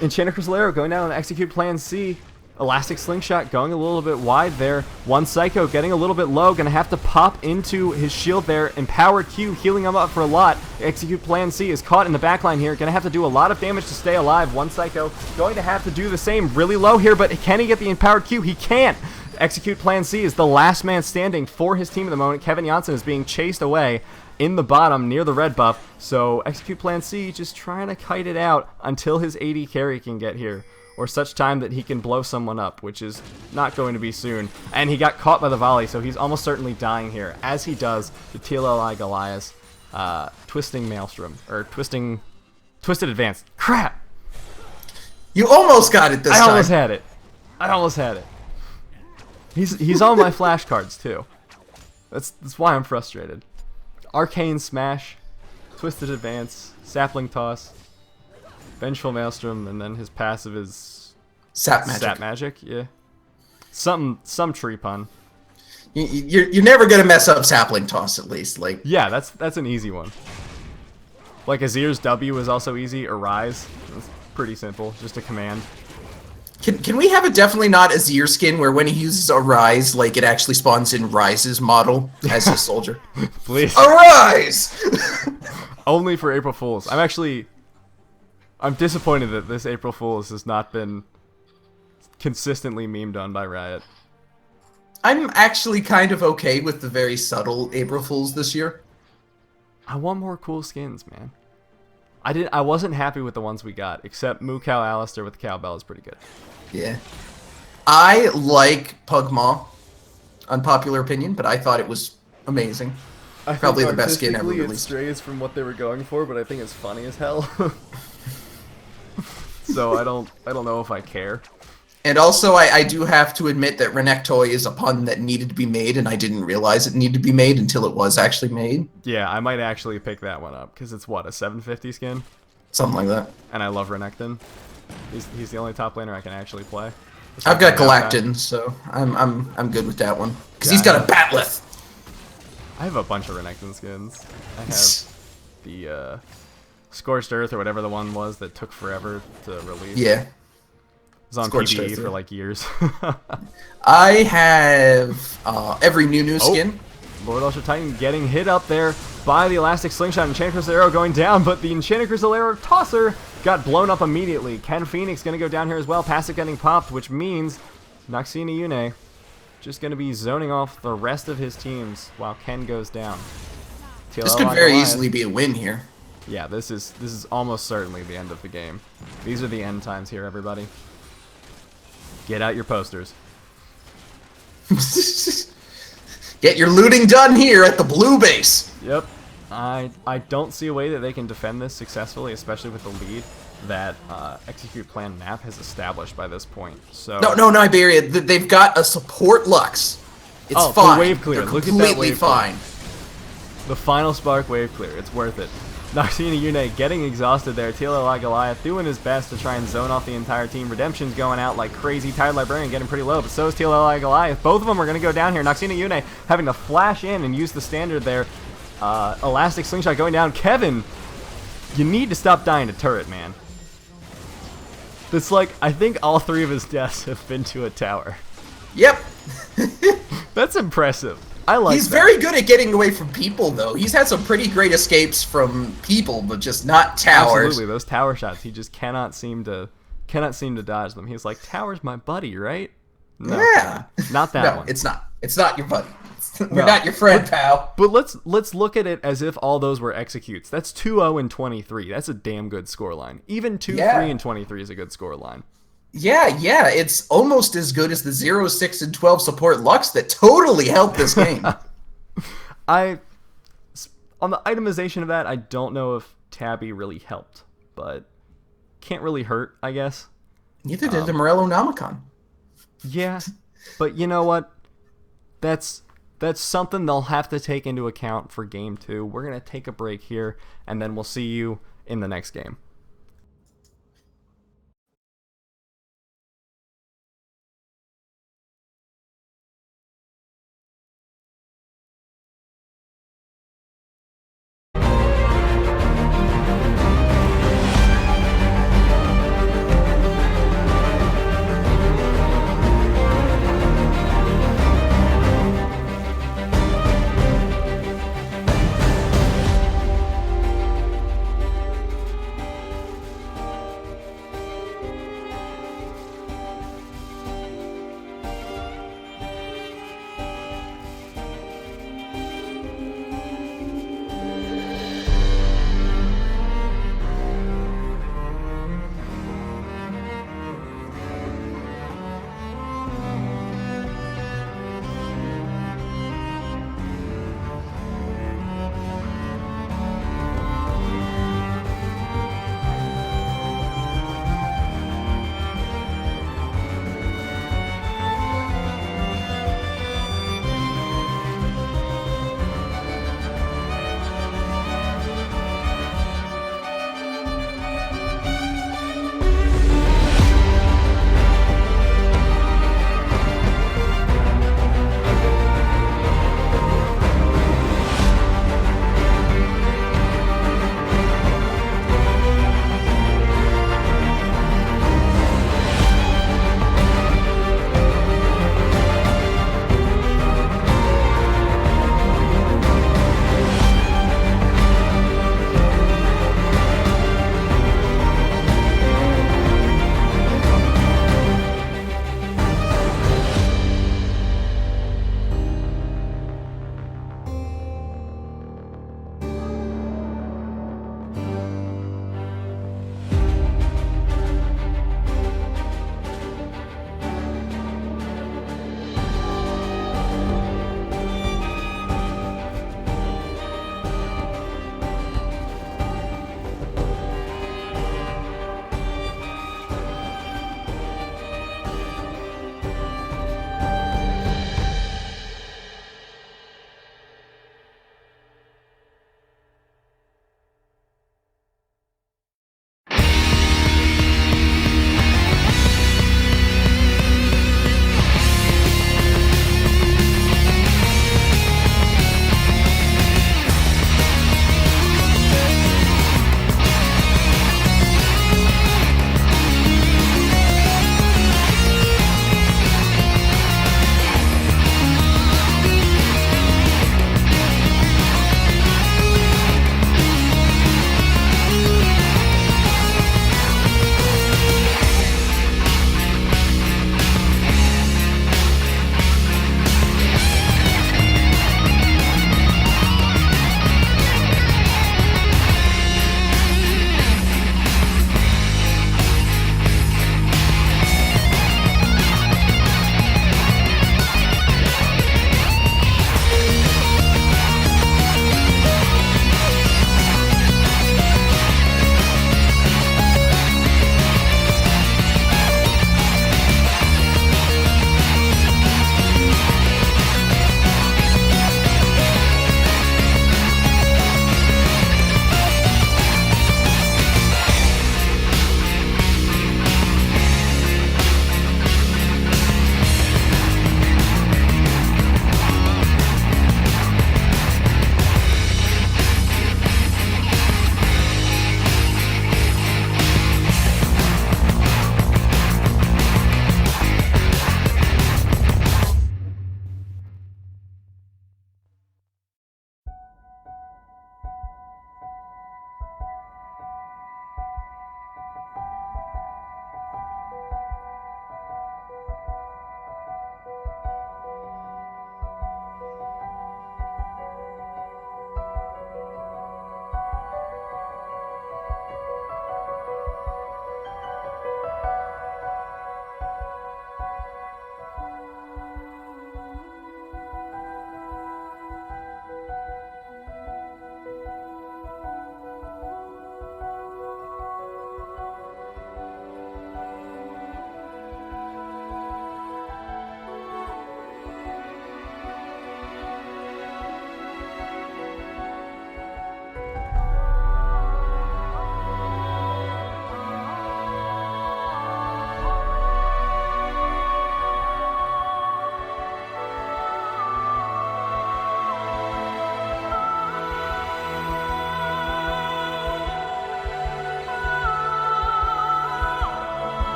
Enchanted Cristalero going down on Execute Plan C. Elastic Slingshot going a little bit wide there. One Psycho getting a little bit low. Going to have to pop into his shield there. Empowered Q healing him up for a lot. Execute Plan C is caught in the backline here. Going to have to do a lot of damage to stay alive. One Psycho going to have to do the same. Really low here, but can he get the Empowered Q? He can't. Execute Plan C is the last man standing for his team at the moment. Kevin Janssen is being chased away in the bottom near the red buff. So Execute Plan C just trying to kite it out until his AD carry can get here. or such time that he can blow someone up, which is not going to be soon. And he got caught by the volley, so he's almost certainly dying here. As he does, the TLLI Goliath, twisting Maelstrom, or twisted advance. Crap! You almost got it this time. I almost had it. He's on my flashcards too. That's why I'm frustrated. Arcane Smash, Twisted Advance, Sapling Toss, Vengeful Maelstrom, and then his passive is Sap Magic. Sap Magic, yeah. Some tree pun. You're never gonna mess up Sapling Toss, at least. Like, yeah, that's an easy one. Like Azir's W is also easy. Arise, it's pretty simple, just a command. Can we have a definitely not Azir skin where when he uses Arise, like it actually spawns in Rise's model as his soldier? Please. Arise! Only for April Fools. I'm disappointed that this April Fools has not been consistently memed on by Riot. I'm actually kind of okay with the very subtle April Fools this year. I want more cool skins, man. I wasn't happy with the ones we got, except Moo Cow Alistair with the cowbell is pretty good. Yeah. I like Pugmaw. Unpopular opinion, but I thought it was amazing. Probably the best skin ever released. It strays from what they were going for, but I think it's funny as hell. So I don't know if I care. And also, I do have to admit that Renekton is a pun that needed to be made, and I didn't realize it needed to be made until it was actually made. Yeah, I might actually pick that one up, because it's, what, a 750 skin? Something like that. And I love Renekton. He's the only top laner I can actually play. I've got Galactin, so I'm good with that one. Because he's got a Batleth! I have a bunch of Renekton skins. I have the Scorched Earth, or whatever the one was that took forever to release. Yeah. It was on PvE for like years. I have every new skin. Lord Ultra Titan getting hit up there by the Elastic Slingshot. Enchanted Crystal Arrow going down, but the Enchanted Crystal Arrow Tosser got blown up immediately. Ken Phoenix going to go down here as well. Passive getting popped, which means Noxina Yune just going to be zoning off the rest of his teams while Ken goes down. This could very easily be a win here. Yeah, this is almost certainly the end of the game. These are the end times here, everybody. Get out your posters. Get your looting done here at the blue base. Yep. I don't see a way that they can defend this successfully, especially with the lead that Execute Plan Map has established by this point. So No, Iberia. They've got a support Lux. It's fine. The wave clear. They're Look completely at that wave fine. Clear. The final spark wave clear. It's worth it. Noxina Yune getting exhausted there. TLLI Goliath doing his best to try and zone off the entire team. Redemption's going out like crazy. Tired Librarian getting pretty low, but so is TLLI Goliath. Both of them are going to go down here. Noxina Yune having to flash in and use the standard there. Elastic Slingshot going down. Kevin, you need to stop dying to turret, man. It's like, I think all three of his deaths have been to a tower. Yep. That's impressive. I like He's that. very good at getting away from people, though. He's had some pretty great escapes from people, but just not towers. Absolutely, those tower shots, he just cannot seem to dodge them. He's like, tower's my buddy, right? No, yeah. Not that one. It's not. It's not your buddy. We're not your friend, pal. But let's look at it as if all those were executes. That's 2-0 and 23. That's a damn good scoreline. Even 2-3 and 23 is a good scoreline. Yeah, it's almost as good as the 0, 6, and 12 support Lux that totally helped this game. On the itemization of that, I don't know if Tabby really helped, but can't really hurt, I guess. Neither did the Morello Nomicon. Yeah, but you know what? That's something they'll have to take into account for Game 2. We're going to take a break here, and then we'll see you in the next game.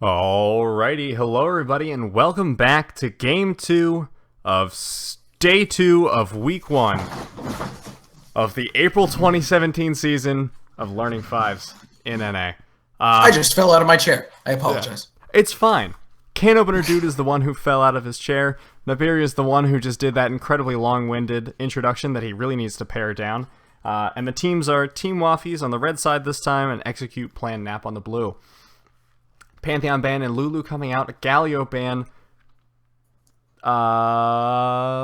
Alrighty, hello everybody, and welcome back to Game 2 of Day 2 of Week 1 of the April 2017 season of Learning Fives in NA. I just fell out of my chair. I apologize. Yeah, it's fine. Can Opener Dude is the one who fell out of his chair. Nibiru is the one who just did that incredibly long-winded introduction that he really needs to pare down. And the teams are Team Waffies on the red side this time and Execute Plan Nap on the blue. Pantheon ban and Lulu coming out. Galio ban.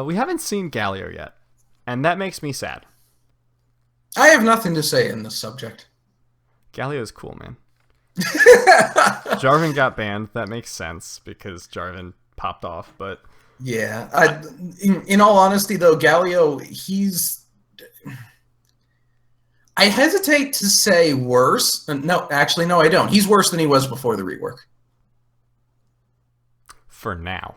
We haven't seen Galio yet, and that makes me sad. I have nothing to say in this subject. Galio's cool, man. Jarvan got banned. That makes sense because Jarvan popped off, but... Yeah. In all honesty, though, Galio, he's... I hesitate to say worse. No, actually, no, I don't. He's worse than he was before the rework. For now.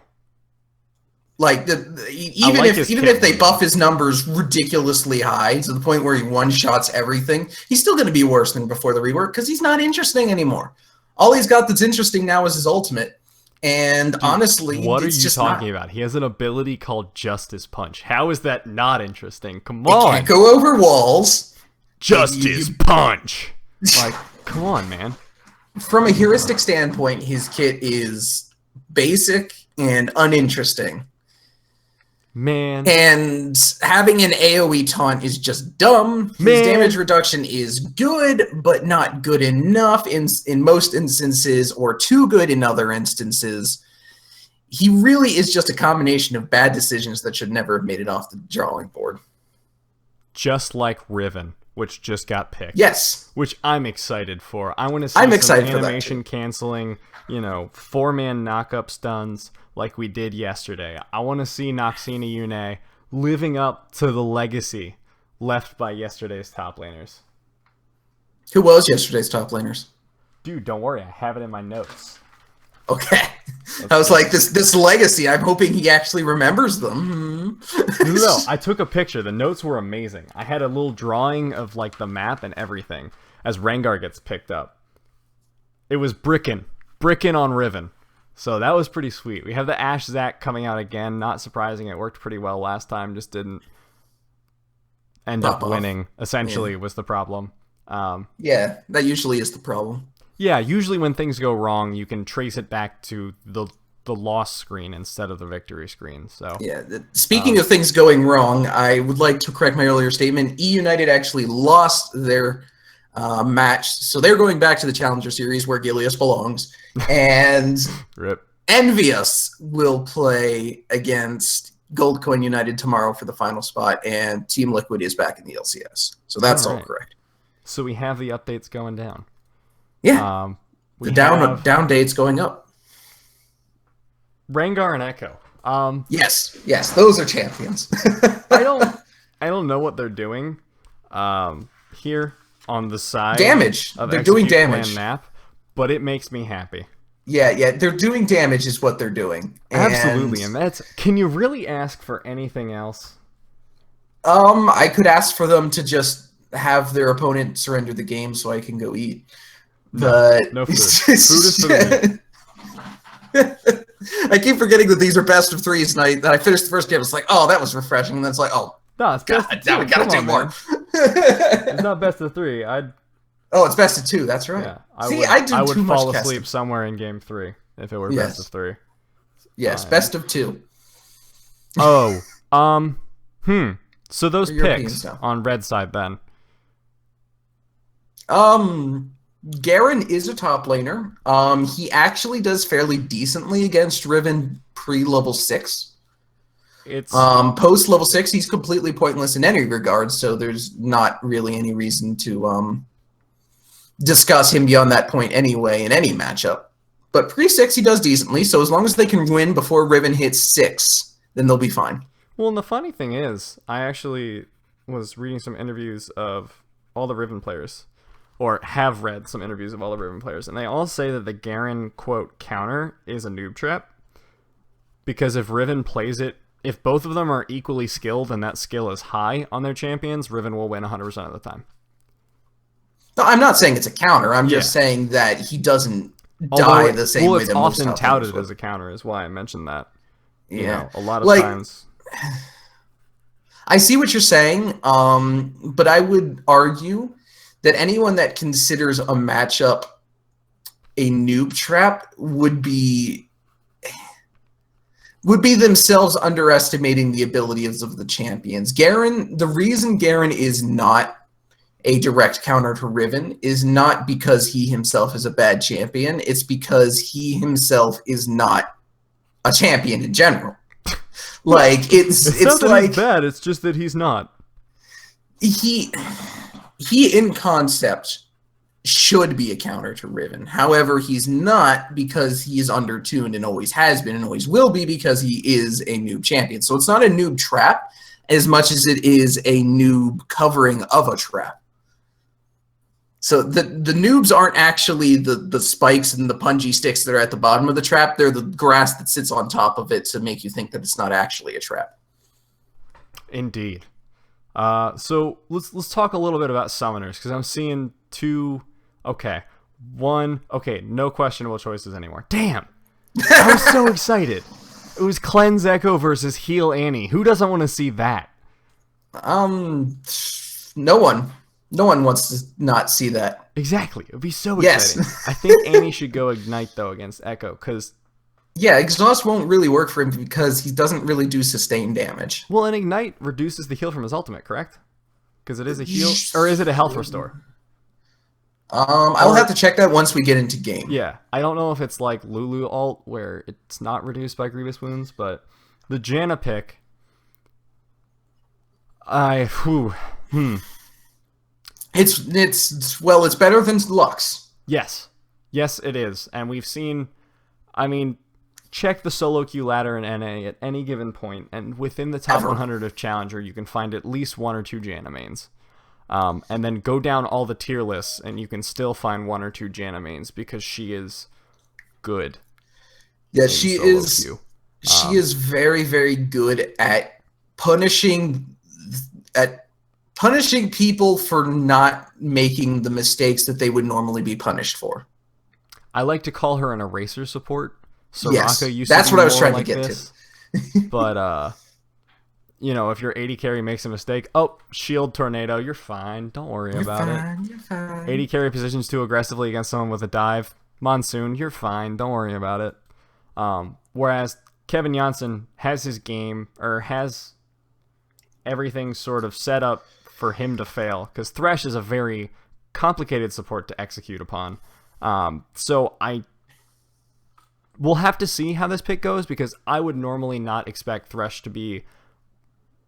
Like, even if they buff his numbers ridiculously high to the point where he one-shots everything, he's still going to be worse than before the rework because he's not interesting anymore. All he's got that's interesting now is his ultimate. And dude, honestly, what are you talking about? He has an ability called Justice Punch. How is that not interesting? Come on. He can't go over walls. Justice Punch. Like, come on, man. From a heuristic standpoint, his kit is basic and uninteresting. Man. And having an AoE taunt is just dumb. His damage reduction is good, but not good enough in most instances, or too good in other instances. He really is just a combination of bad decisions that should never have made it off the drawing board. Just like Riven, which just got picked. Yes. Which I'm excited for. I want to see some animation canceling, 4-man knock-up stuns like we did yesterday. I want to see Noxina Yune living up to the legacy left by yesterday's top laners. Who was yesterday's top laners? Dude, don't worry. I have it in my notes. Okay. I was like, this legacy, I'm hoping he actually remembers them. No, I took a picture. The notes were amazing. I had a little drawing of like the map and everything as Rengar gets picked up. It was brickin' on Riven. So that was pretty sweet. We have the Ashe Zac coming out again. Not surprising. It worked pretty well last time. Just didn't end up winning, essentially, was the problem. Yeah, that usually is the problem. Yeah, usually when things go wrong, you can trace it back to the loss screen instead of the victory screen. So yeah. Speaking of things going wrong, I would like to correct my earlier statement. E-United actually lost their match, so they're going back to the Challenger Series where Gilius belongs. And Rip. Envious will play against Goldcoin United tomorrow for the final spot, and Team Liquid is back in the LCS. So that's all correct. So we have the updates going down. Yeah. The down date's going up. Rengar and Echo. Yes, those are champions. I don't know what they're doing here on the side. Damage. They're doing damage. Nap, but it makes me happy. Yeah, they're doing damage is what they're doing. Absolutely, and that's... Can you really ask for anything else? I could ask for them to just have their opponent surrender the game so I can go eat. But no food. Food is for the weak. I keep forgetting that these are best of threes, and I finished the first game. It's like, oh, that was refreshing, and then it's like, oh, no, it's best of two. Now we gotta do more. It's not best of three. Oh, it's best of two. That's right. Yeah, I would fall asleep somewhere in game 3 if it were best of 3. Yes, best of 2. Oh, So those picks on red side then. Garen is a top laner. He actually does fairly decently against Riven pre-level 6. It's post level 6, he's completely pointless in any regard, so there's not really any reason to discuss him beyond that point anyway in any matchup. But pre-6, he does decently, so as long as they can win before Riven hits 6, then they'll be fine. Well, and the funny thing is, I actually was reading some interviews of all the Riven players, or have read some interviews of all the Riven players, and they all say that the Garen, quote, counter is a noob trap, because if Riven plays it, if both of them are equally skilled and that skill is high on their champions, Riven will win 100% of the time. No, I'm not saying it's a counter. I'm just saying that he doesn't Although, die the same way it's that most often top laners touted would. as a counter, is why I mentioned that. Yeah, A lot of like times. I see what you're saying, but I would argue that anyone that considers a matchup a noob trap would be themselves underestimating the abilities of the champions. Garen, the reason Garen is not a direct counter to Riven is not because he himself is a bad champion. It's because he himself is not a champion in general. Like It's not it's that like he's bad, it's just that he's not. he in concept should be a counter to Riven. However, he's not because he is undertuned and always has been and always will be because he is a noob champion. So it's not a noob trap as much as it is a noob covering of a trap. So the noobs aren't actually the spikes and the punji sticks that are at the bottom of the trap. They're the grass that sits on top of it to make you think that it's not actually a trap. Indeed. So let's talk a little bit about summoners, because I'm seeing two. Okay, one. Okay, no questionable choices anymore. Damn, I was so excited. It was Cleanse Echo versus Heal Annie. Who doesn't want to see that? No one. No one wants to not see that. Exactly. It would be so Yes. exciting. I think Annie should go Ignite, though, against Echo, because... Yeah, Exhaust won't really work for him because he doesn't really do sustained damage. Well, and Ignite reduces the heal from his ultimate, correct? Because it is a heal... Or is it a health restore? I'll have to check that once we get into game. Yeah. I don't know if it's like Lulu ult, where it's not reduced by Grievous Wounds, but the Janna pick... It's better than Lux. Yes. Yes, it is. And we've seen... I mean, check the solo queue ladder in NA at any given point, and within the top 100 of Challenger, you can find at least 1 or 2 Janna mains. And then go down all the tier lists, and you can still find 1 or 2 Janna mains, because she is good. Yeah, she is. Queue. She is very, very good at punishing people for not making the mistakes that they would normally be punished for. I like to call her an eraser support. Soraka yes, used that's to be what I was trying like to get this. to. But if your AD carry makes a mistake, shield tornado, you're fine. Don't worry about it. You're fine. AD carry positions too aggressively against someone with a dive. Monsoon, you're fine. Don't worry about it. Whereas Kevin Janssen has his game, or has everything sort of set up for him to fail, because Thresh is a very complicated support to execute upon. So we'll have to see how this pick goes, because I would normally not expect Thresh to be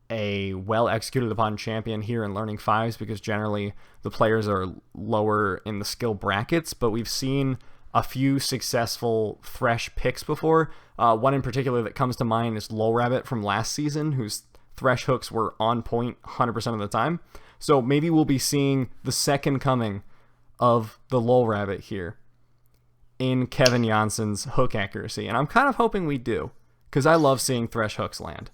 a well executed upon champion here in Learning 5s, because generally the players are lower in the skill brackets, but we've seen a few successful Thresh picks before. One in particular that comes to mind is Low Rabbit from last season, whose Thresh hooks were on point 100% of the time. So maybe we'll be seeing the second coming of the Low Rabbit here in Kevin Janssen's hook accuracy. And I'm kind of hoping we do, because I love seeing Thresh hooks land.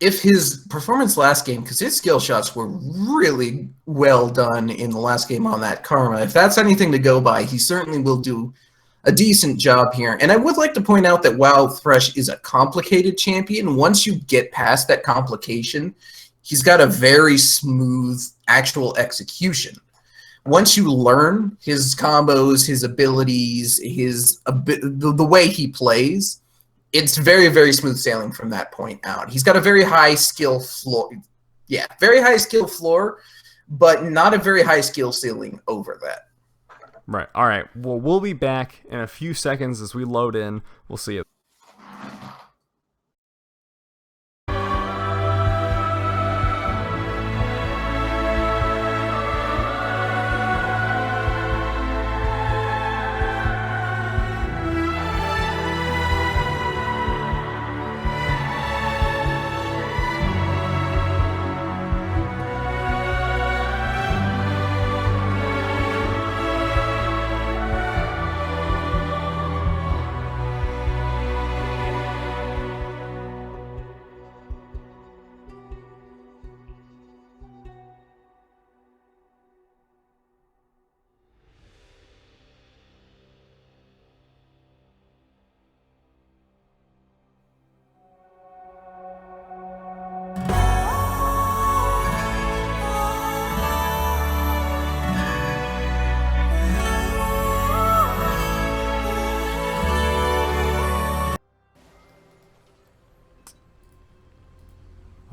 If his performance last game, because his skill shots were really well done in the last game on that Karma, if that's anything to go by, he certainly will do a decent job here. And I would like to point out that while Thresh is a complicated champion, once you get past that complication, he's got a very smooth actual execution. Once you learn his combos, his abilities, the way he plays, it's very, very smooth sailing from that point out. He's got a very high skill floor. Yeah, very high skill floor, but not a very high skill ceiling over that. Right. All right. Well, we'll be back in a few seconds as we load in. We'll see you.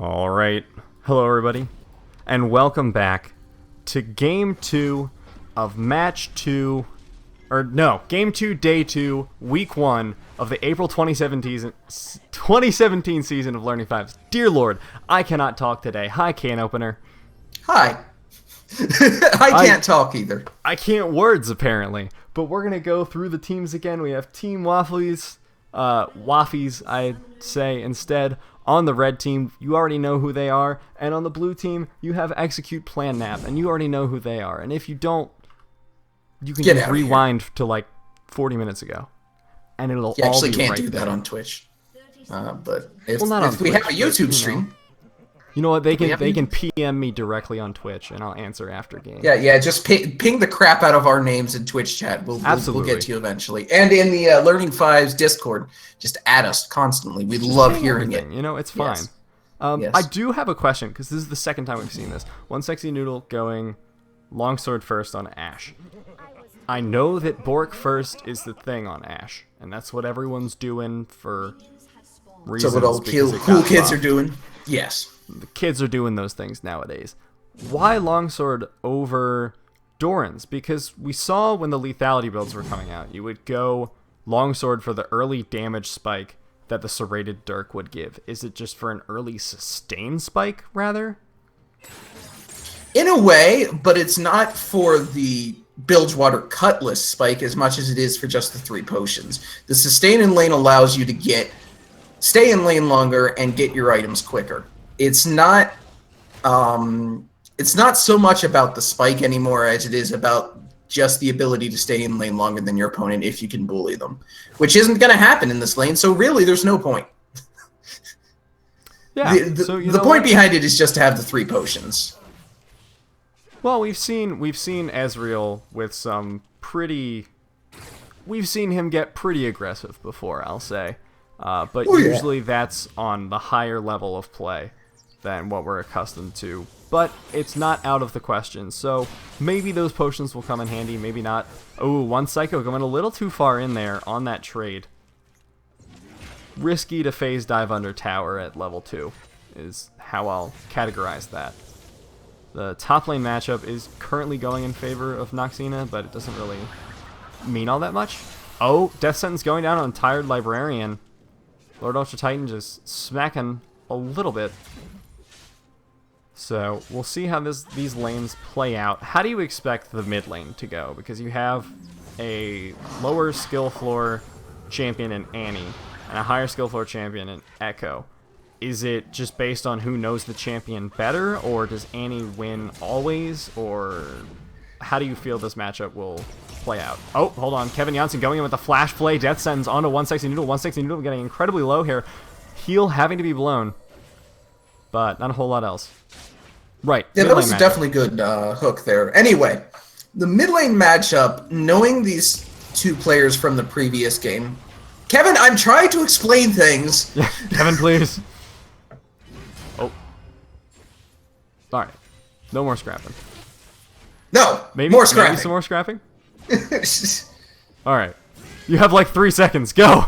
All right. Hello, everybody, and welcome back to Game 2 of Match 2, Game 2, Day 2, Week 1 of the April 2017 season of Learning Fives. Dear Lord, I cannot talk today. Hi, can opener. Hi. I can't talk either. I can't words, apparently. But we're going to go through the teams again. We have Team Waffies, I'd say instead. On the red team, you already know who they are. And on the blue team, you have Execute Plan Nap, and you already know who they are. And if you don't, you can just rewind to like 40 minutes ago. And it'll you all actually be can't right do that there. on Twitch. But if Twitch, we have a YouTube stream... You know what? They can PM me directly on Twitch, and I'll answer after game. Yeah. Just ping the crap out of our names in Twitch chat. We'll get to you eventually. And in the Learning Fives Discord, just add us constantly. We love hearing it. You know, it's fine. Yes. Yes. I do have a question, because this is the second time we've seen this. One Sexy Noodle going Longsword first on Ashe. I know that Bork first is the thing on Ashe, and that's what everyone's doing for reasons. So what all cool kids are doing? Yes. The kids are doing those things nowadays. Why Longsword over Doran's? Because we saw when the lethality builds were coming out, you would go Longsword for the early damage spike that the Serrated Dirk would give. Is it just for an early sustain spike, rather? In a way, but it's not for the Bilgewater Cutlass spike as much as it is for just the 3 potions. The sustain in lane allows you to stay in lane longer and get your items quicker. It's not so much about the spike anymore as it is about just the ability to stay in lane longer than your opponent if you can bully them, which isn't going to happen in this lane. So really, there's no point. Yeah. The point behind it is just to have the 3 potions. Well, we've seen Ezreal with some pretty. We've seen him get pretty aggressive before, I'll say, but usually that's on the higher level of play than what we're accustomed to. But it's not out of the question, so maybe those potions will come in handy, maybe not. Oh, one Psycho going a little too far in there on that trade. Risky to phase dive under tower at level 2 is how I'll categorize that. The top lane matchup is currently going in favor of Noxina, but it doesn't really mean all that much. Oh, Death Sentence going down on Tired Librarian. Lord Ultra Titan just smacking a little bit. So we'll see how these lanes play out. How do you expect the mid lane to go? Because you have a lower skill floor champion in Annie and a higher skill floor champion in Echo. Is it just based on who knows the champion better, or does Annie win always, or how do you feel this matchup will play out? Oh, hold on. Kevin Janssen going in with the flash play. Death Sentence onto One Sexy Noodle. One Sexy Noodle getting incredibly low here. Heal having to be blown, but not a whole lot else. Right. Yeah, that was a definitely good hook there. Anyway, the mid lane matchup, knowing these 2 players from the previous game. Kevin, I'm trying to explain things. Yeah, Kevin, please. Oh. Alright. No more scrapping. No, maybe more scrapping. Maybe some more scrapping? Alright. You have like 3 seconds. Go!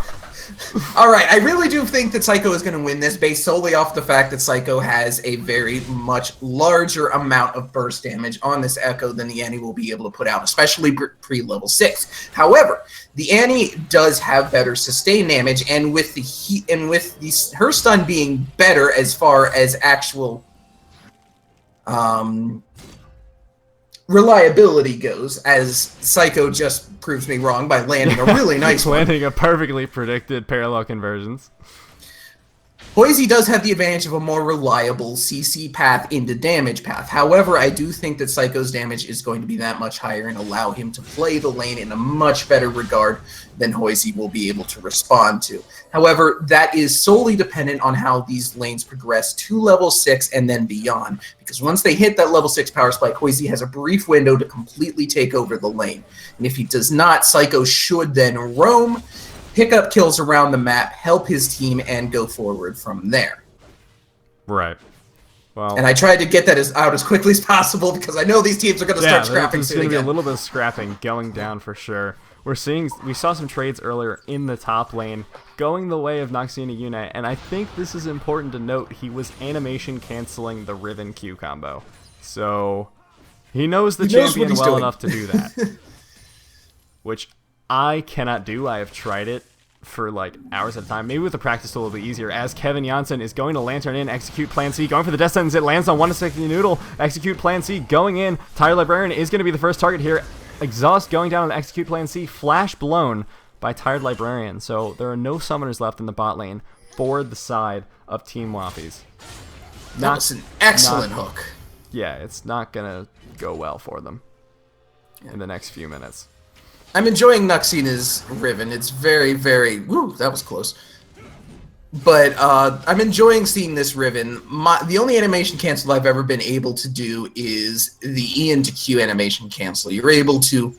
Alright, I really do think that Psycho is going to win this based solely off the fact that Psycho has a very much larger amount of burst damage on this Echo than the Annie will be able to put out, especially pre-level 6. However, the Annie does have better sustain damage, and with the heat and with her stun being better as far as actual reliability goes, as Psycho just proves me wrong by landing a really nice one. Landing a perfectly predicted parallel conversions. Hoisey does have the advantage of a more reliable CC path into damage path. However, I do think that Psycho's damage is going to be that much higher and allow him to play the lane in a much better regard than Hoisey will be able to respond to. However, that is solely dependent on how these lanes progress to level 6 and then beyond. Because once they hit that level 6 power spike, Hoisey has a brief window to completely take over the lane. And if he does not, Psycho should then roam, pick up kills around the map, help his team, and go forward from there. Right. Well, and I tried to get that out as quickly as possible because I know these teams are going to start scrapping soon again. again. Be a little bit of scrapping going down for sure. we saw some trades earlier in the top lane going the way of Noxina Yuna, and I think this is important to note. He was animation canceling the Riven Q combo. So he knows the champion well enough to do that. Which I cannot do. I have tried it for like hours at a time. Maybe with the practice tool a little bit easier, as Kevin Janssen is going to Lantern in, execute plan C, going for the death sentence. It lands on 1 second noodle, execute plan C, going in. Tired Librarian is going to be the first target here. Exhaust going down on the execute plan C, flash blown by Tired Librarian. So there are no summoners left in the bot lane for the side of Team Waffies. That was an excellent hook. Yeah, it's not going to go well for them in the next few minutes. I'm enjoying Noxina's Riven. It's very, very... Woo, that was close. But I'm enjoying seeing this Riven. The only animation cancel I've ever been able to do is the E into Q animation cancel. You're able to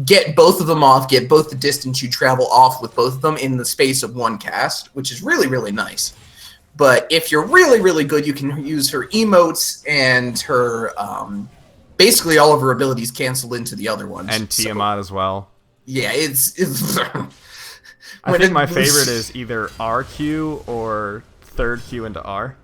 get both of them off, get both the distance you travel off with both of them in the space of one cast, which is really, really nice. But if you're really, really good, you can use her emotes and her... basically all of her abilities cancel into the other ones. And Tiamat as well. Yeah, it's I think my favorite is either RQ or third Q into R.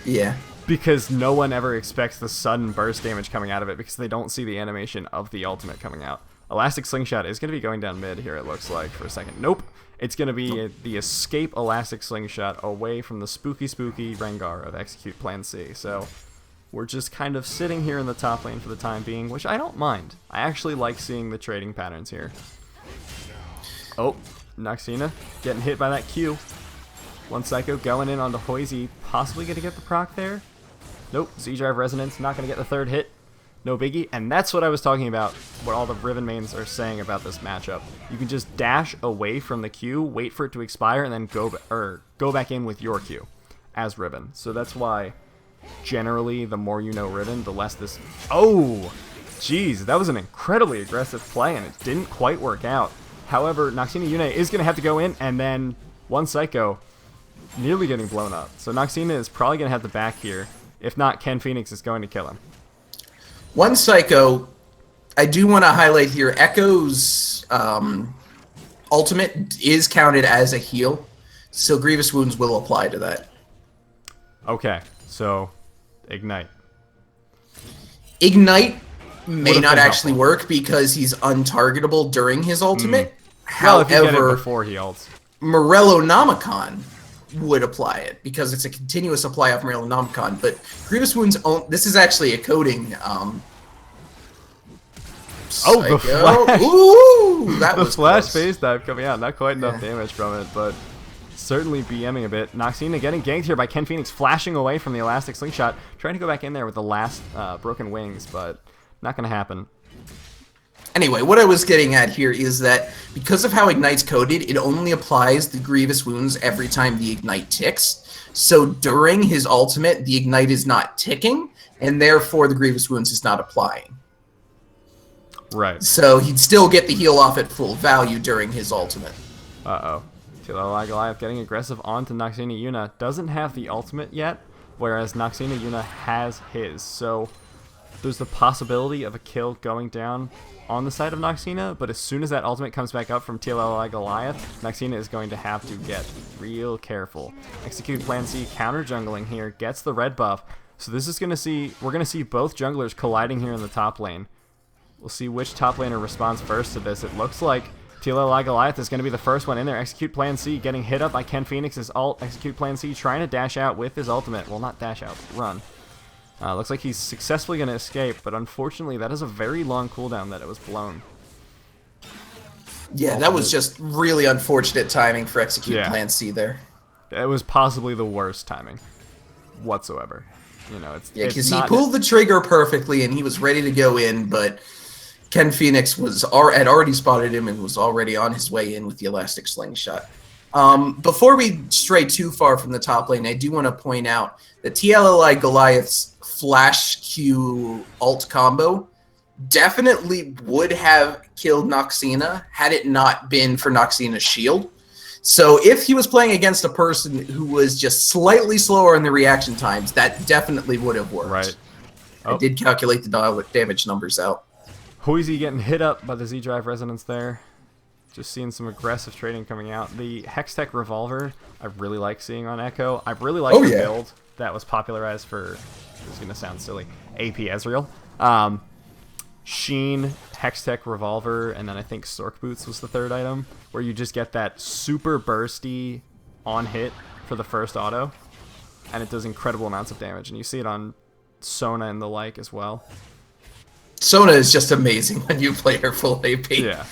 Yeah. Because no one ever expects the sudden burst damage coming out of it because they don't see the animation of the ultimate coming out. Elastic Slingshot is going to be going down mid here, it looks like, for a second. Nope. It's going to be the escape Elastic Slingshot away from the spooky Rengar of Execute Plan C. So we're just kind of sitting here in the top lane for the time being, which I don't mind. I actually like seeing the trading patterns here. Oh, Noxina getting hit by that Q. One Psycho going in onto Hoisey, possibly going to get the proc there. Nope, Z-Drive Resonance, not going to get the third hit. No biggie, and that's what I was talking about, what all the Riven mains are saying about this matchup. You can just dash away from the Q, wait for it to expire, and then go back in with your Q as Riven. So that's why, generally, the more you know Riven, the less this... Oh! Jeez, that was an incredibly aggressive play, and it didn't quite work out. However, Noxina Yuna is going to have to go in, and then one Psycho nearly getting blown up. So Noxina is probably going to have the back here. If not, Ken Phoenix is going to kill him. One Psycho, I do want to highlight here, Echo's ultimate is counted as a heal, so Grievous Wounds will apply to that. Okay, so Ignite. Ignite may not actually work because he's untargetable during his ultimate. Well, if you get it However, before he ults. Morellonomicon would apply it because it's a continuous apply of Morellonomicon. But Grievous Wounds, this is actually a coding. Oh, the flash! Ooh, that was flash close. phase dive coming out. Not quite enough damage from it, but certainly BMing a bit. Noxina getting ganked here by Ken Phoenix, flashing away from the Elastic Slingshot, trying to go back in there with the last broken wings, but not going to happen. Anyway, what I was getting at here is that because of how Ignite's coded, it only applies the Grievous Wounds every time the Ignite ticks. So during his ultimate, the Ignite is not ticking, and therefore the Grievous Wounds is not applying. Right. So he'd still get the heal off at full value during his ultimate. Uh-oh. TLLI Goliath getting aggressive onto Noxina Yuna. Doesn't have the ultimate yet, whereas Noxina Yuna has his. So there's the possibility of a kill going down on the side of Noxina, but as soon as that ultimate comes back up from TLLI Goliath, Noxina is going to have to get real careful. Execute Plan C, counter jungling here, gets the red buff. So this is we're gonna see both junglers colliding here in the top lane. We'll see which top laner responds first to this. It looks like TLLI Goliath is going to be the first one in there. Execute Plan C, getting hit up by Ken Phoenix's ult. Execute Plan C, trying to dash out with his ultimate. Well, not dash out, run. Looks like he's successfully going to escape, but unfortunately that is a very long cooldown that it was blown. Yeah, that was just really unfortunate timing for Execute Plan C there. It was possibly the worst timing whatsoever. You know, it's because he pulled the trigger perfectly and he was ready to go in, but Ken Phoenix had already spotted him and was already on his way in with the Elastic Slingshot. Before we stray too far from the top lane, I do want to point out that TLLI Goliath's Flash Q ult combo definitely would have killed Noxina had it not been for Noxina's shield. So if he was playing against a person who was just slightly slower in the reaction times, that definitely would have worked. Right. Oh. I did calculate the damage numbers out. Hoisey getting hit up by the Z-Drive Resonance there. Just seeing some aggressive trading coming out. The Hextech Revolver, I really like seeing on Echo. I really like the build that was popularized for, this is going to sound silly, AP Ezreal. Sheen, Hextech Revolver, and then I think Sork Boots was the third item, where you just get that super bursty on hit for the first auto, and it does incredible amounts of damage. And you see it on Sona and the like as well. Sona is just amazing when you play her full AP. Yeah.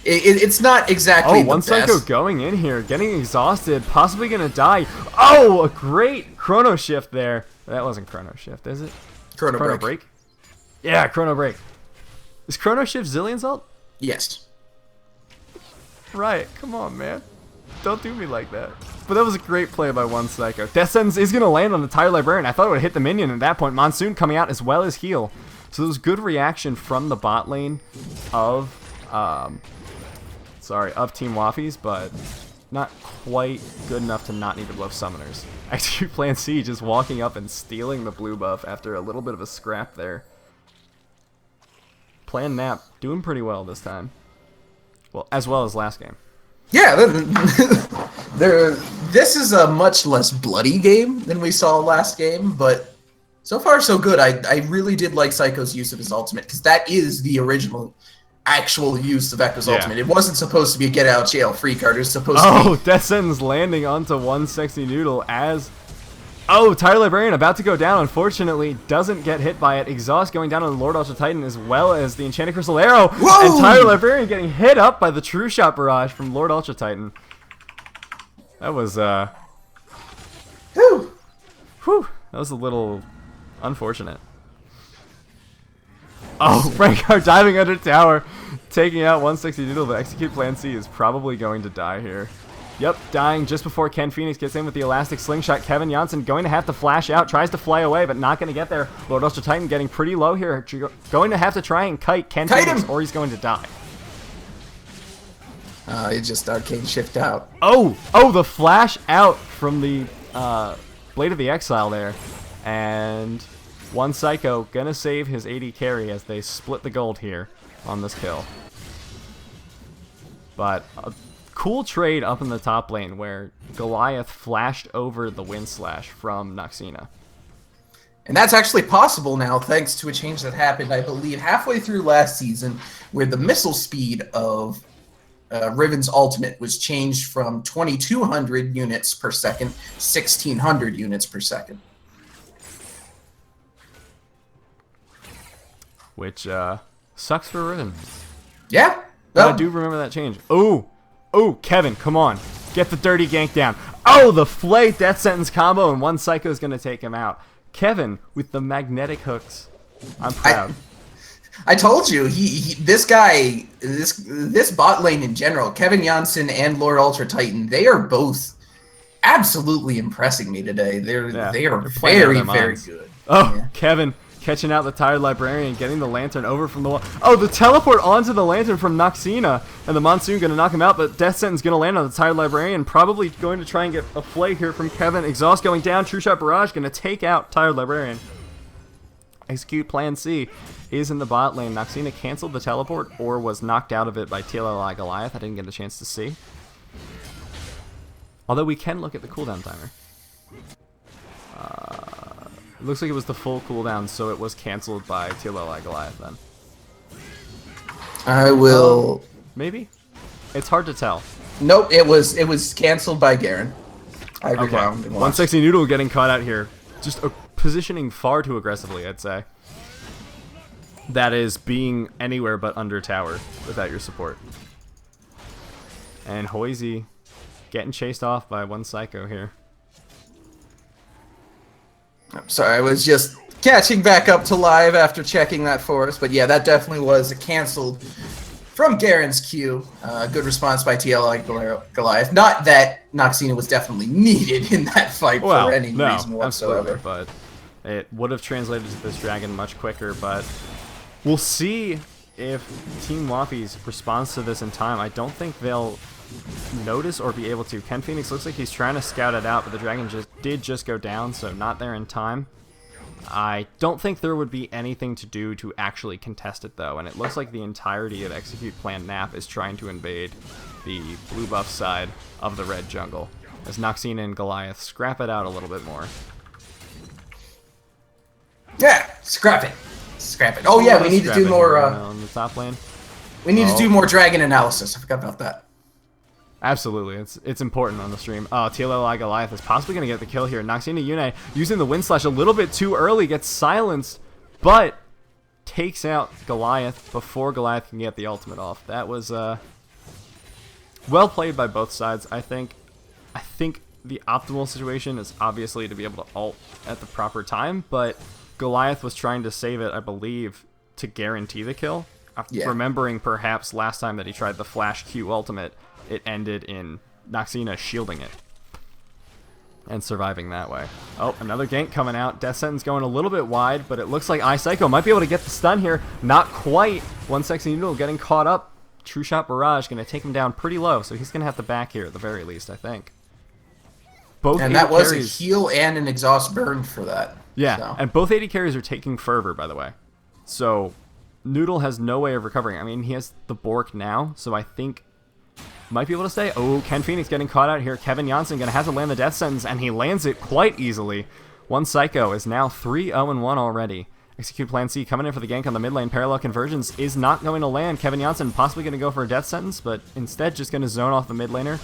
It's not exactly the one best. Psycho going in here, getting exhausted, possibly going to die. Oh, a great Chrono Shift there. That wasn't Chrono Shift, is it? Chrono Break. Yeah, Chrono Break. Is Chrono Shift Zillion's ult? Yes. Right, come on, man. Don't do me like that. But that was a great play by one Psycho. Death Sentence is going to land on the Tire Librarian. I thought it would hit the minion at that point. Monsoon coming out as well as heal. So there was good reaction from the bot lane of Team Waffies, but not quite good enough to not need to bluff summoners. Execute Plan C just walking up and stealing the blue buff after a little bit of a scrap there. Plan Nap doing pretty well this time. Well, as well as last game. Yeah, this is a much less bloody game than we saw last game, but so far so good. I really did like Psycho's use of his ultimate, because that is the original actual use of Echo's ultimate. It wasn't supposed to be a get out of jail free card. It was supposed to be... Death Sentence landing onto one sexy noodle as... Oh, Tire Librarian about to go down. Unfortunately, doesn't get hit by it. Exhaust going down on Lord Ultra Titan as well as the Enchanted Crystal Arrow. Whoa! And Tire Librarian getting hit up by the True Shot Barrage from Lord Ultra Titan. That was, Whew. that was a little unfortunate. Oh, Frankar diving under tower, taking out 160 Noodle, but Execute Plan C is probably going to die here. Yep, dying just before Ken Phoenix gets in with the Elastic Slingshot. Kevin Janssen going to have to flash out, tries to fly away, but not going to get there. Lord Ultra Titan getting pretty low here. Going to have to try and kite Ken Phoenix, or he's going to die. He just arcane shift out. Oh, the flash out from the Blade of the Exile there. And one Psycho going to save his AD carry as they split the gold here on this kill. But... cool trade up in the top lane where Goliath flashed over the Wind Slash from Noxina. And that's actually possible now thanks to a change that happened, I believe, halfway through last season, where the missile speed of Riven's ultimate was changed from 2,200 units per second, 1,600 units per second. Which sucks for Riven. Yeah. But I do remember that change. Oh, Kevin, come on. Get the dirty gank down. Oh, the Flay Death Sentence combo, and one Psycho is going to take him out. Kevin with the magnetic hooks. I'm proud. I told you, this guy, this bot lane in general, Kevin Janssen and Lord Ultra Titan, they are both absolutely impressing me today. They are very, very good. Oh, yeah. Kevin catching out the Tired Librarian, getting the Lantern over from the wall. Oh, the teleport onto the Lantern from Noxina, and the Monsoon going to knock him out, but Death Sentence going to land on the Tired Librarian, probably going to try and get a flay here from Kevin. Exhaust going down, True Shot Barrage going to take out Tired Librarian. Execute Plan C is in the bot lane. Noxina canceled the teleport or was knocked out of it by TLLI Goliath. I didn't get a chance to see. Although we can look at the cooldown timer. It looks like it was the full cooldown, so it was canceled by TLLI Goliath then. I will... maybe? It's hard to tell. Nope, it was canceled by Garen. I rewound and watched. 160 Noodle getting caught out here. Just positioning far too aggressively, I'd say. That is being anywhere but under tower without your support. And Hoisey getting chased off by one Psycho here. I'm sorry, I was just catching back up to live after checking that for us. But yeah, that definitely was a canceled from Garen's Q. Good response by TLI Goliath. Not that Noxina was definitely needed in that fight for any reason whatsoever. But it would have translated to this dragon much quicker. But we'll see if Team Waffies responds to this in time. I don't think they'll notice or be able to. Ken Phoenix looks like he's trying to scout it out, but the dragon did just go down, so not there in time. I don't think there would be anything to do to actually contest it, though, and it looks like the entirety of Execute Plan Nap is trying to invade the blue buff side of the red jungle, as Noxina and Goliath scrap it out a little bit more. Yeah, scrap it. Scrap it. Oh yeah, we need to do more on the top lane. We need to do more dragon analysis. I forgot about that. Absolutely, it's important on the stream. TLLI Goliath is possibly going to get the kill here. Noxina Yune using the Wind Slash a little bit too early, gets silenced, but takes out Goliath before Goliath can get the ultimate off. That was well played by both sides, I think. I think the optimal situation is obviously to be able to ult at the proper time, but Goliath was trying to save it, I believe, to guarantee the kill. Yeah. Remembering perhaps last time that he tried the Flash Q ultimate, it ended in Noxina shielding it and surviving that way. Oh, another gank coming out. Death Sentence going a little bit wide, but it looks like iPsycho might be able to get the stun here. Not quite. One Sexy Noodle getting caught up. True Shot Barrage going to take him down pretty low, so he's going to have to back here at the very least, I think. Both and that was a heal and an exhaust burn for that. Yeah, so. And both AD carries are taking Fervor, by the way. So Noodle has no way of recovering. I mean, he has the Bork now, so I think might be able to stay. Oh, Ken Phoenix getting caught out here. Kevin Janssen going to have to land the Death Sentence, and he lands it quite easily. One Psycho is now 3-0-1 already. Execute Plan C coming in for the gank on the mid lane. Parallel Convergence is not going to land. Kevin Janssen possibly going to go for a Death Sentence, but instead just going to zone off the mid laner.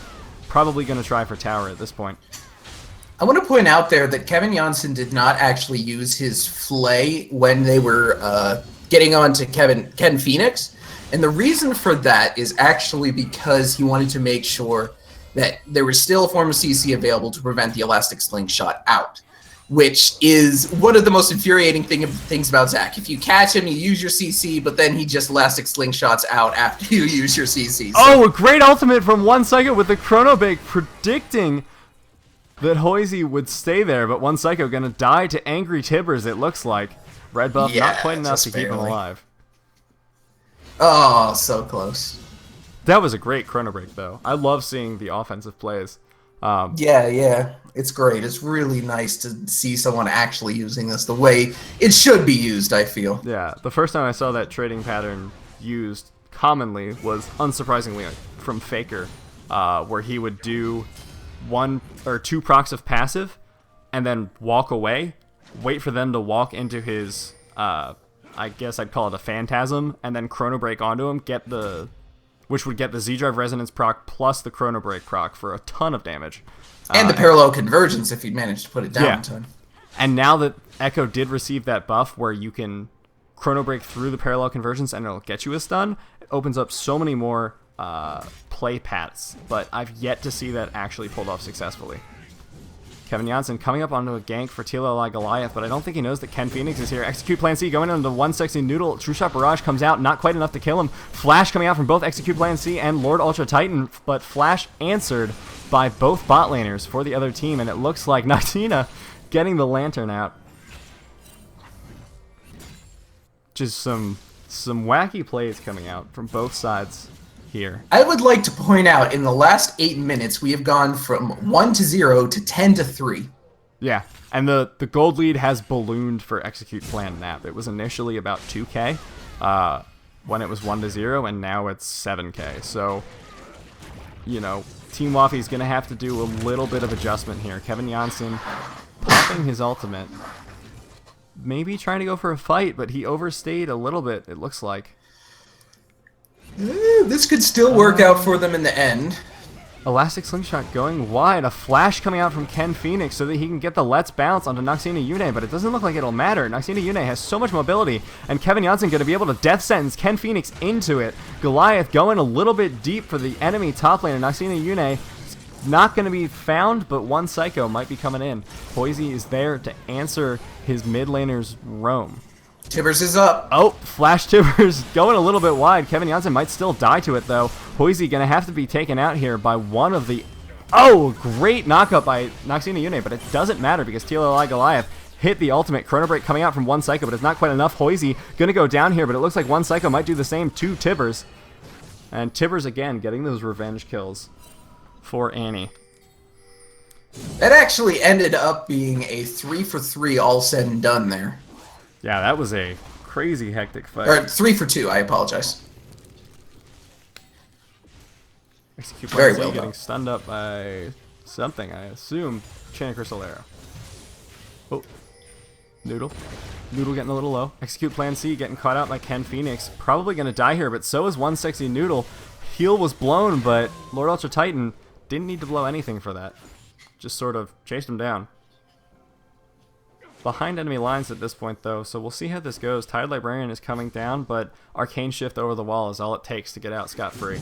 Probably going to try for tower at this point. I want to point out there that Kevin Janssen did not actually use his Flay when they were getting on to Ken Phoenix. And the reason for that is actually because he wanted to make sure that there was still a form of CC available to prevent the Elastic Slingshot out, which is one of the most infuriating things about Zac. If you catch him, you use your CC, but then he just Elastic Slingshots out after you use your CC. So. Oh, a great ultimate from One Psycho with the Chrono Bake predicting that Hoisey would stay there, but One Psycho going to die to Angry Tibbers, it looks like. Red buff, not quite enough to keep him alive. Oh, so close. That was a great Chrono Break, though. I love seeing the offensive plays. Yeah. It's great. It's really nice to see someone actually using this the way it should be used, I feel. Yeah, the first time I saw that trading pattern used commonly was, unsurprisingly, from Faker, where he would do 1 or 2 procs of passive and then walk away, wait for them to walk into his... I guess I'd call it a Phantasm, and then Chrono Break onto him, which would get the Z-Drive Resonance proc plus the Chrono Break proc for a ton of damage. And the Parallel Convergence if you'd managed to put it down in time. And now that Echo did receive that buff where you can Chrono Break through the Parallel Convergence and it'll get you a stun, it opens up so many more play paths, but I've yet to see that actually pulled off successfully. Kevin Janssen coming up onto a gank for TLLI Goliath, but I don't think he knows that Ken Phoenix is here. Execute Plan C going into One Sexy Noodle. True Shot Barrage comes out, not quite enough to kill him. Flash coming out from both Execute Plan C and Lord Ultra Titan, but Flash answered by both bot laners for the other team, and it looks like Noxina getting the Lantern out. Just some wacky plays coming out from both sides here. I would like to point out, in the last 8 minutes, we have gone from 1-0 to 10-3. Yeah, and the gold lead has ballooned for Execute Plan Nap. It was initially about 2k when it was 1-0, and now it's 7k. So, you know, Team Waffies going to have to do a little bit of adjustment here. Kevin Janssen popping his ultimate. Maybe trying to go for a fight, but he overstayed a little bit, it looks like. This could still work out for them in the end. Elastic Slingshot going wide. A flash coming out from Ken Phoenix so that he can get the Let's Bounce onto Noxina Yune, but it doesn't look like it'll matter. Noxina Yune has so much mobility, and Kevin Janssen going to be able to Death Sentence Ken Phoenix into it. Goliath going a little bit deep for the enemy top lane, and Noxina Yune not going to be found, but One Psycho might be coming in. Hoisey is there to answer his mid laner's roam. Tibbers is up. Oh, Flash Tibbers going a little bit wide. Kevin Janssen might still die to it, though. Hoisey going to have to be taken out here by one of the... Oh, great knockup by Noxina Yune, but it doesn't matter because TLLI Goliath hit the ultimate. Chrono Break coming out from One Psycho, but it's not quite enough. Hoisey going to go down here, but it looks like One Psycho might do the same to Tibbers. And Tibbers, again, getting those revenge kills for Annie. That actually ended up being a 3-for-3 all said and done there. Yeah, that was a crazy hectic fight. Or 3-for-2, I apologize. Execute Very Plan C well getting done. stunned up by something, I assume. Chain Crystal Arrow. Oh. Noodle. Noodle getting a little low. Execute Plan C getting caught out by Ken Phoenix. Probably going to die here, but so is one sexy Noodle. Heal was blown, but Lord Ultra Titan didn't need to blow anything for that. Just sort of chased him down. Behind enemy lines at this point, though, so we'll see how this goes. Tide Librarian is coming down, but Arcane Shift over the wall is all it takes to get out scot-free.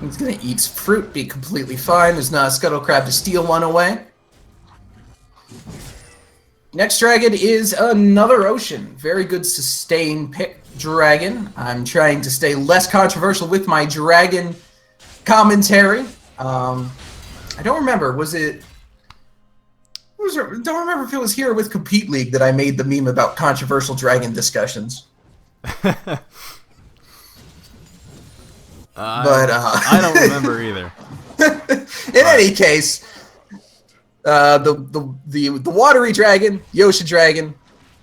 He's gonna eat some fruit, be completely fine. There's not a Scuttle Crab to steal one away. Next dragon is another Ocean. Very good sustain pick dragon. I'm trying to stay less controversial with my dragon commentary. I don't remember. Don't remember if it was here with Compete League that I made the meme about controversial dragon discussions. I don't remember either. In any case, the watery dragon, the ocean dragon,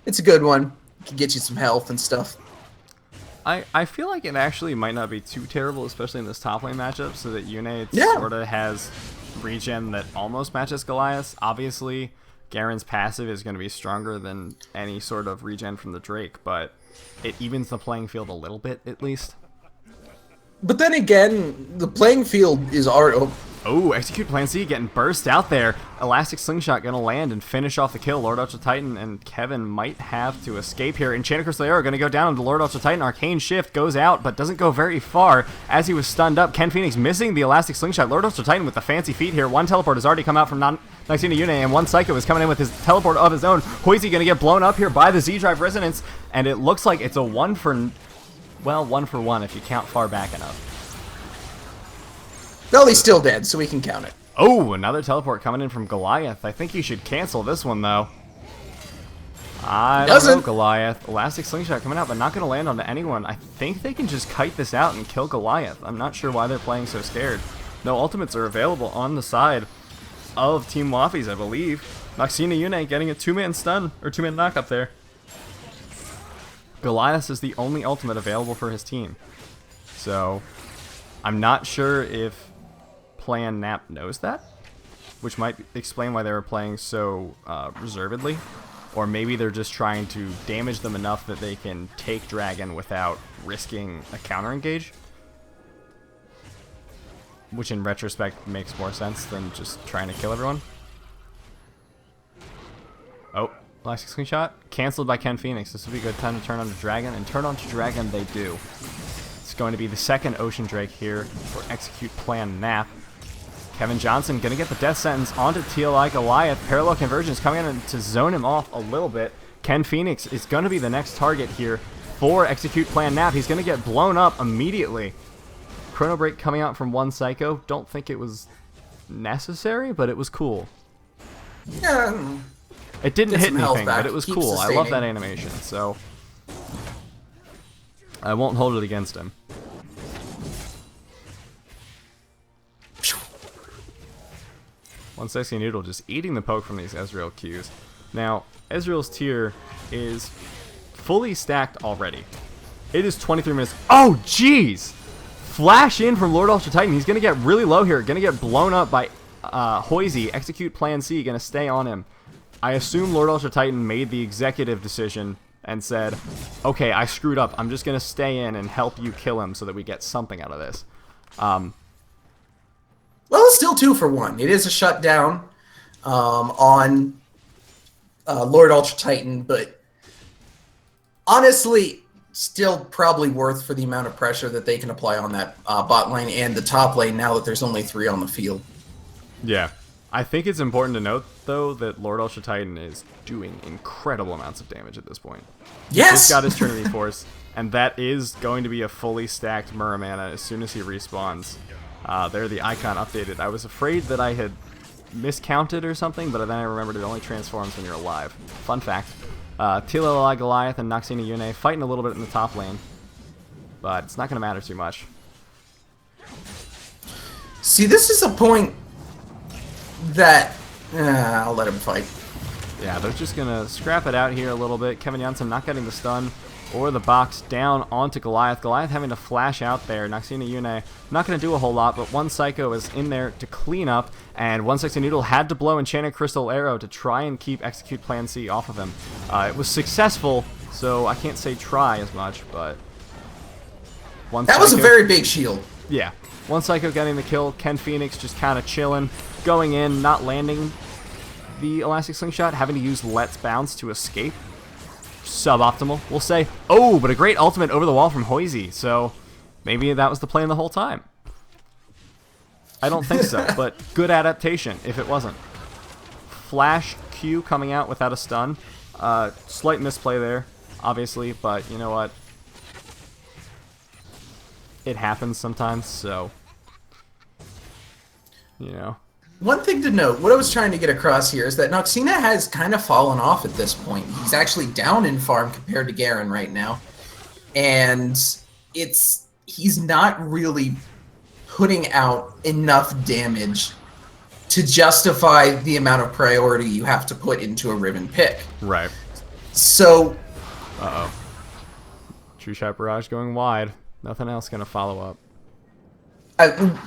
it's a good one. It can get you some health and stuff. I feel like it actually might not be too terrible, especially in this top lane matchup, so that Yune sort of has regen that almost matches Goliath's. Obviously, Garen's passive is going to be stronger than any sort of regen from the Drake, but it evens the playing field a little bit, at least. But then again, the playing field is already... Oh, Execute Plan C getting burst out there. Elastic Slingshot going to land and finish off the kill. Lord Ultra Titan and Kevin might have to escape here. Enchanted Crystal Arrow going to go down into Lord Ultra Titan. Arcane Shift goes out, but doesn't go very far as he was stunned up. Ken Phoenix missing the Elastic Slingshot. Lord Ultra Titan with the fancy feet here. One teleport has already come out from Noxina Yune, and one Psycho is coming in with his teleport of his own. Hoizy going to get blown up here by the Z-Drive Resonance, and it looks like it's a 1-for-1 if you count far back enough. Well, he's still dead, so we can count it. Oh, another teleport coming in from Goliath. I think you should cancel this one, though. I don't know, Goliath. Elastic Slingshot coming out, but not going to land on anyone. I think they can just kite this out and kill Goliath. I'm not sure why they're playing so scared. No ultimates are available on the side of Team Waffies, I believe. Noxina Yune getting a 2-man stun, or 2-man knock up there. Goliath is the only ultimate available for his team. So, I'm not sure if Plan Nap knows that, which might explain why they were playing so reservedly, or maybe they're just trying to damage them enough that they can take Dragon without risking a counter engage, which in retrospect makes more sense than just trying to kill everyone. Oh, Elastic Slingshot canceled by Ken Phoenix. This would be a good time to turn on to Dragon, and turn on to Dragon they do. It's going to be the second Ocean Drake here for Execute Plan Nap. Kevin Johnson going to get the death sentence onto TLI Goliath. Parallel Convergence coming in to zone him off a little bit. Ken Phoenix is going to be the next target here for Execute Plan Nap. He's going to get blown up immediately. Chrono Break coming out from one Psycho. Don't think it was necessary, but it was cool. Yeah. It didn't hit anything, but it was cool. I love that animation, so I won't hold it against him. One sexy Noodle just eating the poke from these Ezreal Qs. Now, Ezreal's tier is fully stacked already. It is 23 minutes. Oh, jeez! Flash in from Lord Ultra Titan. He's going to get really low here. Going to get blown up by Hoizy. Execute Plan C. Going to stay on him. I assume Lord Ultra Titan made the executive decision and said, okay, I screwed up. I'm just going to stay in and help you kill him so that we get something out of this. Well, it's still 2-for-1. It is a shutdown on Lord Ultra Titan, but honestly, still probably worth for the amount of pressure that they can apply on that bot lane and the top lane now that there's only 3 on the field. Yeah. I think it's important to note, though, that Lord Ultra Titan is doing incredible amounts of damage at this point. Yes! He just got his Trinity Force, and that is going to be a fully stacked Muramana as soon as he respawns. There, the icon updated. I was afraid that I had miscounted or something, but then I remembered it only transforms when you're alive. Fun fact. TLI Goliath and Noxina Yune fighting a little bit in the top lane, but it's not going to matter too much. See, this is a point that I'll let him fight. Yeah, they're just going to scrap it out here a little bit. Kevin Janssen not getting the stun or the box down onto Goliath. Goliath having to flash out there. Noxina Yune not going to do a whole lot, but one Psycho is in there to clean up, and one Sexy Noodle had to blow Enchanted Crystal Arrow to try and keep Execute Plan C off of him. It was successful, so I can't say try as much, but... That was a very big shield. Yeah. One Psycho getting the kill. Ken Phoenix just kind of chilling, going in, not landing the Elastic Slingshot, having to use Let's Bounce to escape. Suboptimal, we'll say. Oh, but a great ultimate over the wall from Hoisey, so maybe that was the plan the whole time. I don't think so, but good adaptation if it wasn't. Flash Q coming out without a stun. Slight misplay there, obviously, but you know what? It happens sometimes, so, you know. One thing to note, what I was trying to get across here is that Noxina has kind of fallen off at this point. He's actually down in farm compared to Garen right now. And he's not really putting out enough damage to justify the amount of priority you have to put into a Riven pick. Right. So... Uh-oh. True Shot Barrage going wide. Nothing else going to follow up.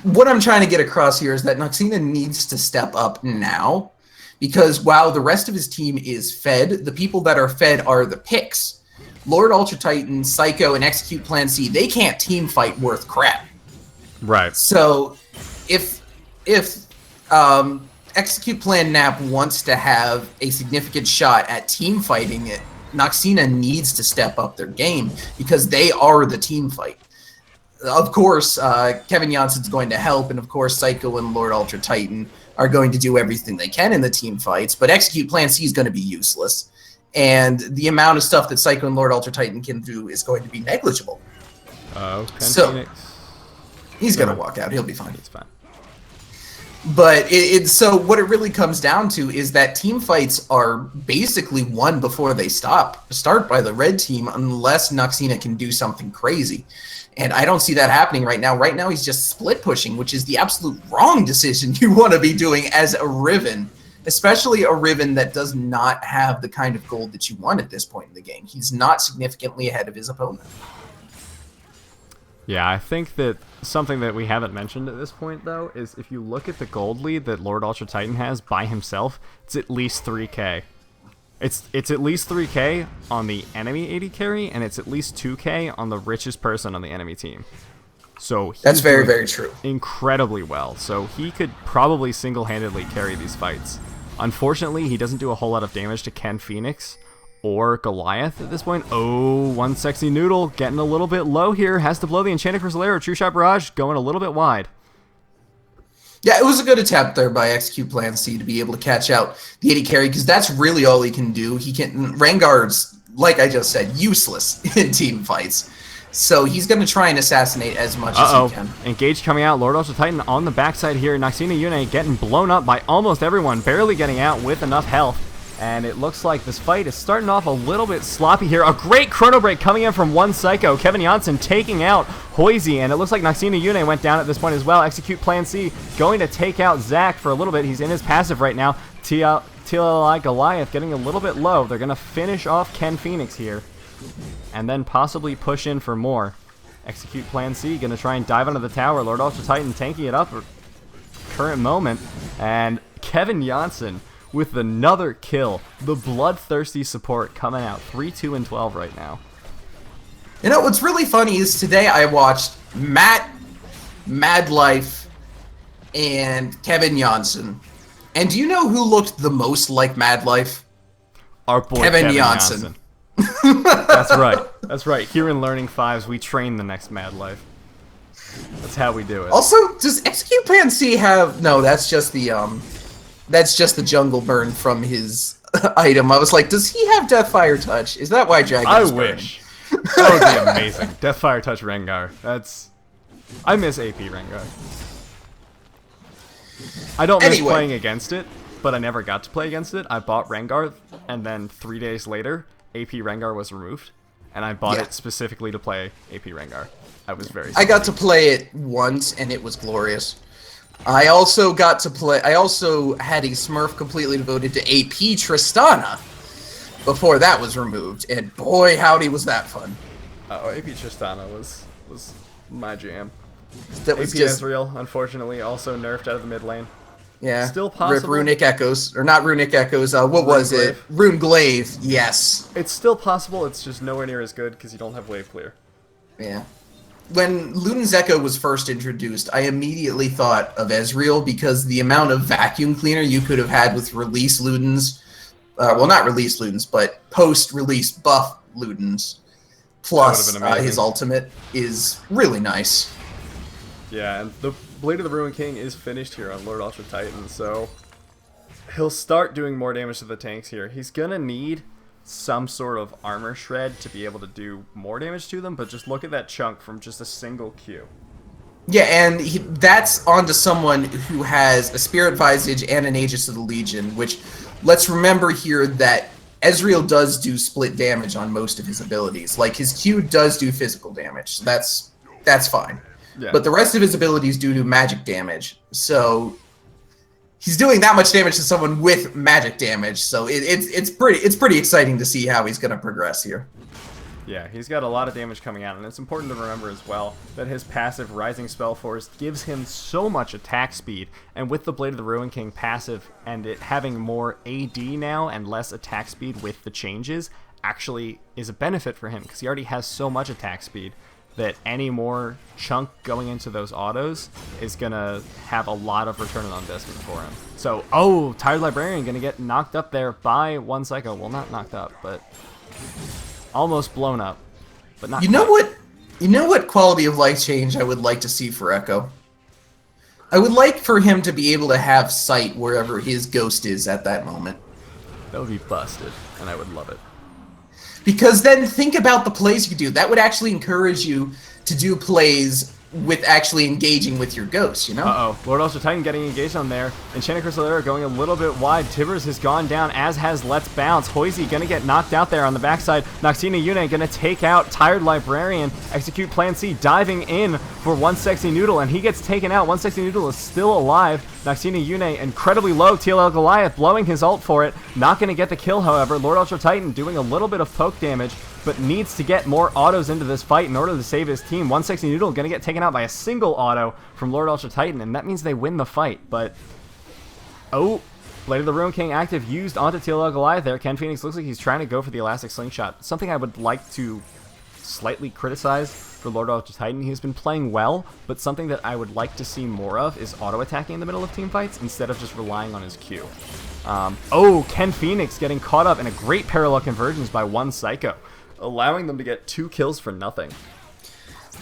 What I'm trying to get across here is that Noxina needs to step up now, because while the rest of his team is fed, the people that are fed are the picks. Lord Ultra Titan, Psycho, and Execute Plan C, they can't team fight worth crap. Right. So if Execute Plan Nap wants to have a significant shot at team fighting it, Noxina needs to step up their game, because they are the team fight. Of course, Kevin Janssen's going to help, and of course, Psycho and Lord Ultra Titan are going to do everything they can in the team fights, but Execute Plan C is going to be useless. And the amount of stuff that Psycho and Lord Ultra Titan can do is going to be negligible. So, Phoenix. He's going to walk out. He'll be fine. It's fine. But so what it really comes down to is that team fights are basically won before they start by the red team, unless Noxina can do something crazy. And I don't see that happening right now. Right now, he's just split pushing, which is the absolute wrong decision you want to be doing as a Riven, especially a Riven that does not have the kind of gold that you want at this point in the game. He's not significantly ahead of his opponent. Yeah, I think that something that we haven't mentioned at this point, though, is if you look at the gold lead that Lord Ultra Titan has by himself, it's at least 3k. It's at least 3k on the enemy AD carry, and it's at least 2k on the richest person on the enemy team. So that's very, very true. Incredibly well. So he could probably single-handedly carry these fights. Unfortunately, he doesn't do a whole lot of damage to Ken Phoenix or Goliath at this point. Oh, one Sexy Noodle getting a little bit low here. Has to blow the Enchanted Crystal Arrow. True Shot Barrage going a little bit wide. Yeah, it was a good attempt there by Execute Plan C to be able to catch out the AD carry, because that's really all he can do. Rengar's, like I just said, useless in team fights. So he's going to try and assassinate as much as he can. Engage coming out. Lord Ultra Titan on the backside here. Noxina Yune getting blown up by almost everyone. Barely getting out with enough health. And it looks like this fight is starting off a little bit sloppy here. A great Chrono Break coming in from one Psycho. Kevin Janssen taking out Hoisey. And it looks like Noxina Yune went down at this point as well. Execute Plan C going to take out Zac for a little bit. He's in his passive right now. TLI Goliath getting a little bit low. They're going to finish off Ken Phoenix here. And then possibly push in for more. Execute Plan C going to try and dive onto the tower. Lord Ultra Titan tanking it up for current moment. And Kevin Janssen with another kill. The bloodthirsty support coming out 3-2 and 12 right now. You know, what's really funny is today I watched Matt, Mad Life, and Kevin Janssen. And do you know who looked the most like Mad Life? Our boy Kevin Janssen. That's right. That's right. Here in Learning Fives, we train the next Mad Life. That's how we do it. Also, does Execute Plan C have... No, that's just the jungle burn from his item. I was like, does he have Deathfire Touch? Is that why Dragon I wish. That would be amazing. Deathfire Touch Rengar. I miss AP Rengar. I don't miss playing against it, but I never got to play against it. I bought Rengar, and then 3 days later, AP Rengar was removed, and I bought it specifically to play AP Rengar. I was very sad. I got to play it once, and it was glorious. I also got to play. I also had a Smurf completely devoted to AP Tristana before that was removed, and boy, howdy, was that fun. Oh, AP Tristana was my jam. That was AP just Ezreal, unfortunately, also nerfed out of the mid lane. yeah. Still Rip possible. Runic Echoes, or not Runic Echoes. What was it? Runeglaive. Rune Glaive. Yes. It's still possible. It's just nowhere near as good because you don't have wave clear. Yeah. When Luden's Echo was first introduced, I immediately thought of Ezreal because the amount of vacuum cleaner you could have had with release Luden's, well, not release Luden's, but post-release buff Luden's, plus been amazing. his ultimate is really nice. Yeah, and the Blade of the Ruin King is finished here on Lord Ultra Titan, so he'll start doing more damage to the tanks here. He's gonna need some sort of armor shred to be able to do more damage to them, but just look at that chunk from just a single Q. Yeah, and that's onto someone who has a Spirit Visage and an Aegis of the Legion, which, let's remember here that Ezreal does do split damage on most of his abilities. Like, his Q does do physical damage, so that's fine. Yeah. But the rest of his abilities do magic damage, so he's doing that much damage to someone with magic damage, so it's pretty exciting to see how he's going to progress here. Yeah, he's got a lot of damage coming out, and it's important to remember as well that his passive Rising Spell Force gives him so much attack speed, and with the Blade of the Ruin King passive and it having more AD now and less attack speed with the changes actually is a benefit for him because he already has so much attack speed that any more chunk going into those autos is going to have a lot of return on investment for him. So, oh, Tired Librarian going to get knocked up there by one Psycho. Well, not knocked up, but almost blown up. But not You know what quality of life change I would like to see for Echo? I would like for him to be able to have sight wherever his ghost is at that moment. That would be busted, and I would love it. Because then think about the plays you could do. That would actually encourage you to do plays with actually engaging with your ghosts, you know? Uh-oh. Lord Ultra Titan getting engaged on there. Enchanted Chrysaliera going a little bit wide. Tibbers has gone down, as has Let's Bounce. Hoisey gonna get knocked out there on the backside. Noxina Yune gonna take out Tired Librarian. Execute Plan C, diving in for One Sexy Noodle, and he gets taken out. One Sexy Noodle is still alive. Noxina Yune incredibly low. TLL Goliath blowing his ult for it. Not gonna get the kill, however. Lord Ultra Titan doing a little bit of poke damage, but needs to get more autos into this fight in order to save his team. One Sexy Noodle gonna get taken out by a single auto from Lord Ultra Titan, and that means they win the fight. But oh, Blade of the Ruin King active used onto TLL Goliath there. Ken Phoenix looks like he's trying to go for the Elastic Slingshot. Something I would like to slightly criticize for Lord Ultra Titan. He's been playing well, but something that I would like to see more of is auto-attacking in the middle of team fights instead of just relying on his Q. Oh, Ken Phoenix getting caught up in a great parallel convergence by one Psycho, allowing them to get 2 kills for nothing.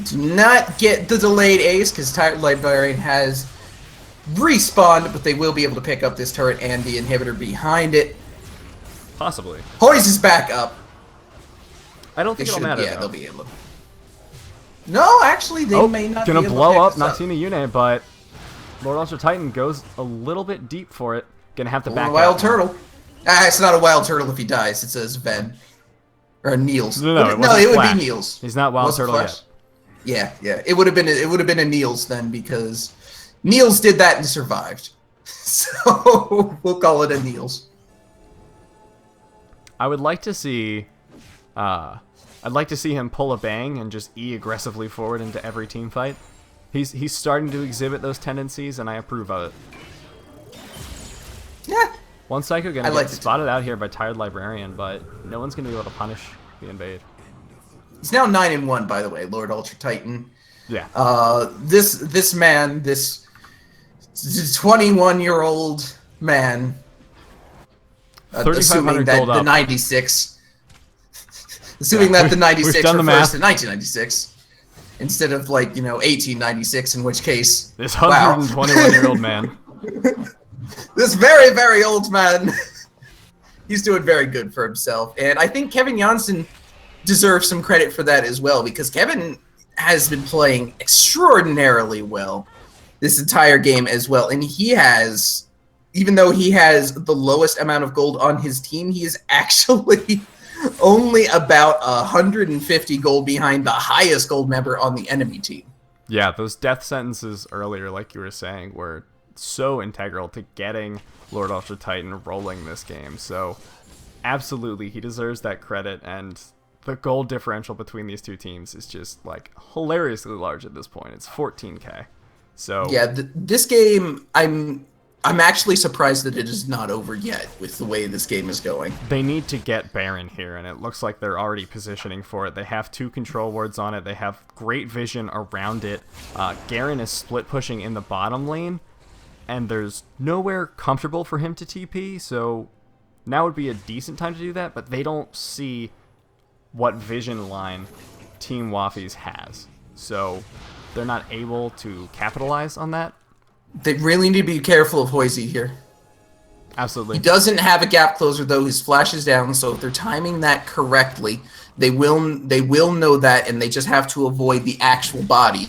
Do not get the delayed ace, because Tired Librarian has respawned, but they will be able to pick up this turret and the inhibitor behind it. Possibly. Hoist is back up. I don't think it'll matter, Yeah, though. they'll be able to. No, actually, they may not gonna be able blow to up pick this up. Noxina Yune, but Lord Ultra Titan goes a little bit deep for it. Gonna have to back A wild out. turtle. Ah, it's not a wild turtle if he dies. It says Ven. Or Niels. No, Would it it wasn't would Flash. be Niels. He's not Wild Was it Turtle Flash? yet. Yeah. It would have been a Niels then, because Niels did that and survived. So we'll call it a Niels. I would like to see I'd like to see him pull a bang and just E aggressively forward into every team fight. He's starting to exhibit those tendencies, and I approve of it. Yeah. One Psycho gonna like get it too. spotted out here by Tired Librarian, but no one's gonna be able to punish the invade. He's now 9-1, by the way, Lord Ultra Titan. Yeah. This man, this 21-year-old man, 3,500 assuming that gold the up. 96, assuming that the 96 we've done the refers math. to 1996 instead of 1896, in which case This wow. 121-year-old man. This very, very old man, he's doing very good for himself. And I think Kevin Janssen deserves some credit for that as well, because Kevin has been playing extraordinarily well this entire game as well. And he has, even though he has the lowest amount of gold on his team, he is actually only about 150 gold behind the highest gold member on the enemy team. Yeah, those death sentences earlier, like you were saying, were so integral to getting Lord Ultra Titan rolling this game. So absolutely, he deserves that credit, and the goal differential between these two teams is just like hilariously large at this point. It's 14K. So Yeah, this game, I'm actually surprised that it is not over yet with the way this game is going. they need to get Baron here, and it looks like they're already positioning for it. They have 2 control wards on it. They have great vision around it. Garen is split pushing in the bottom lane, and there's nowhere comfortable for him to TP, so now would be a decent time to do that, but they don't see what vision line Team Waffies has. So they're not able to capitalize on that. They really need to be careful of Hoisey here. Absolutely. He doesn't have a gap closer, though. His flash is down, so if they're timing that correctly, they will know that, and they just have to avoid the actual body.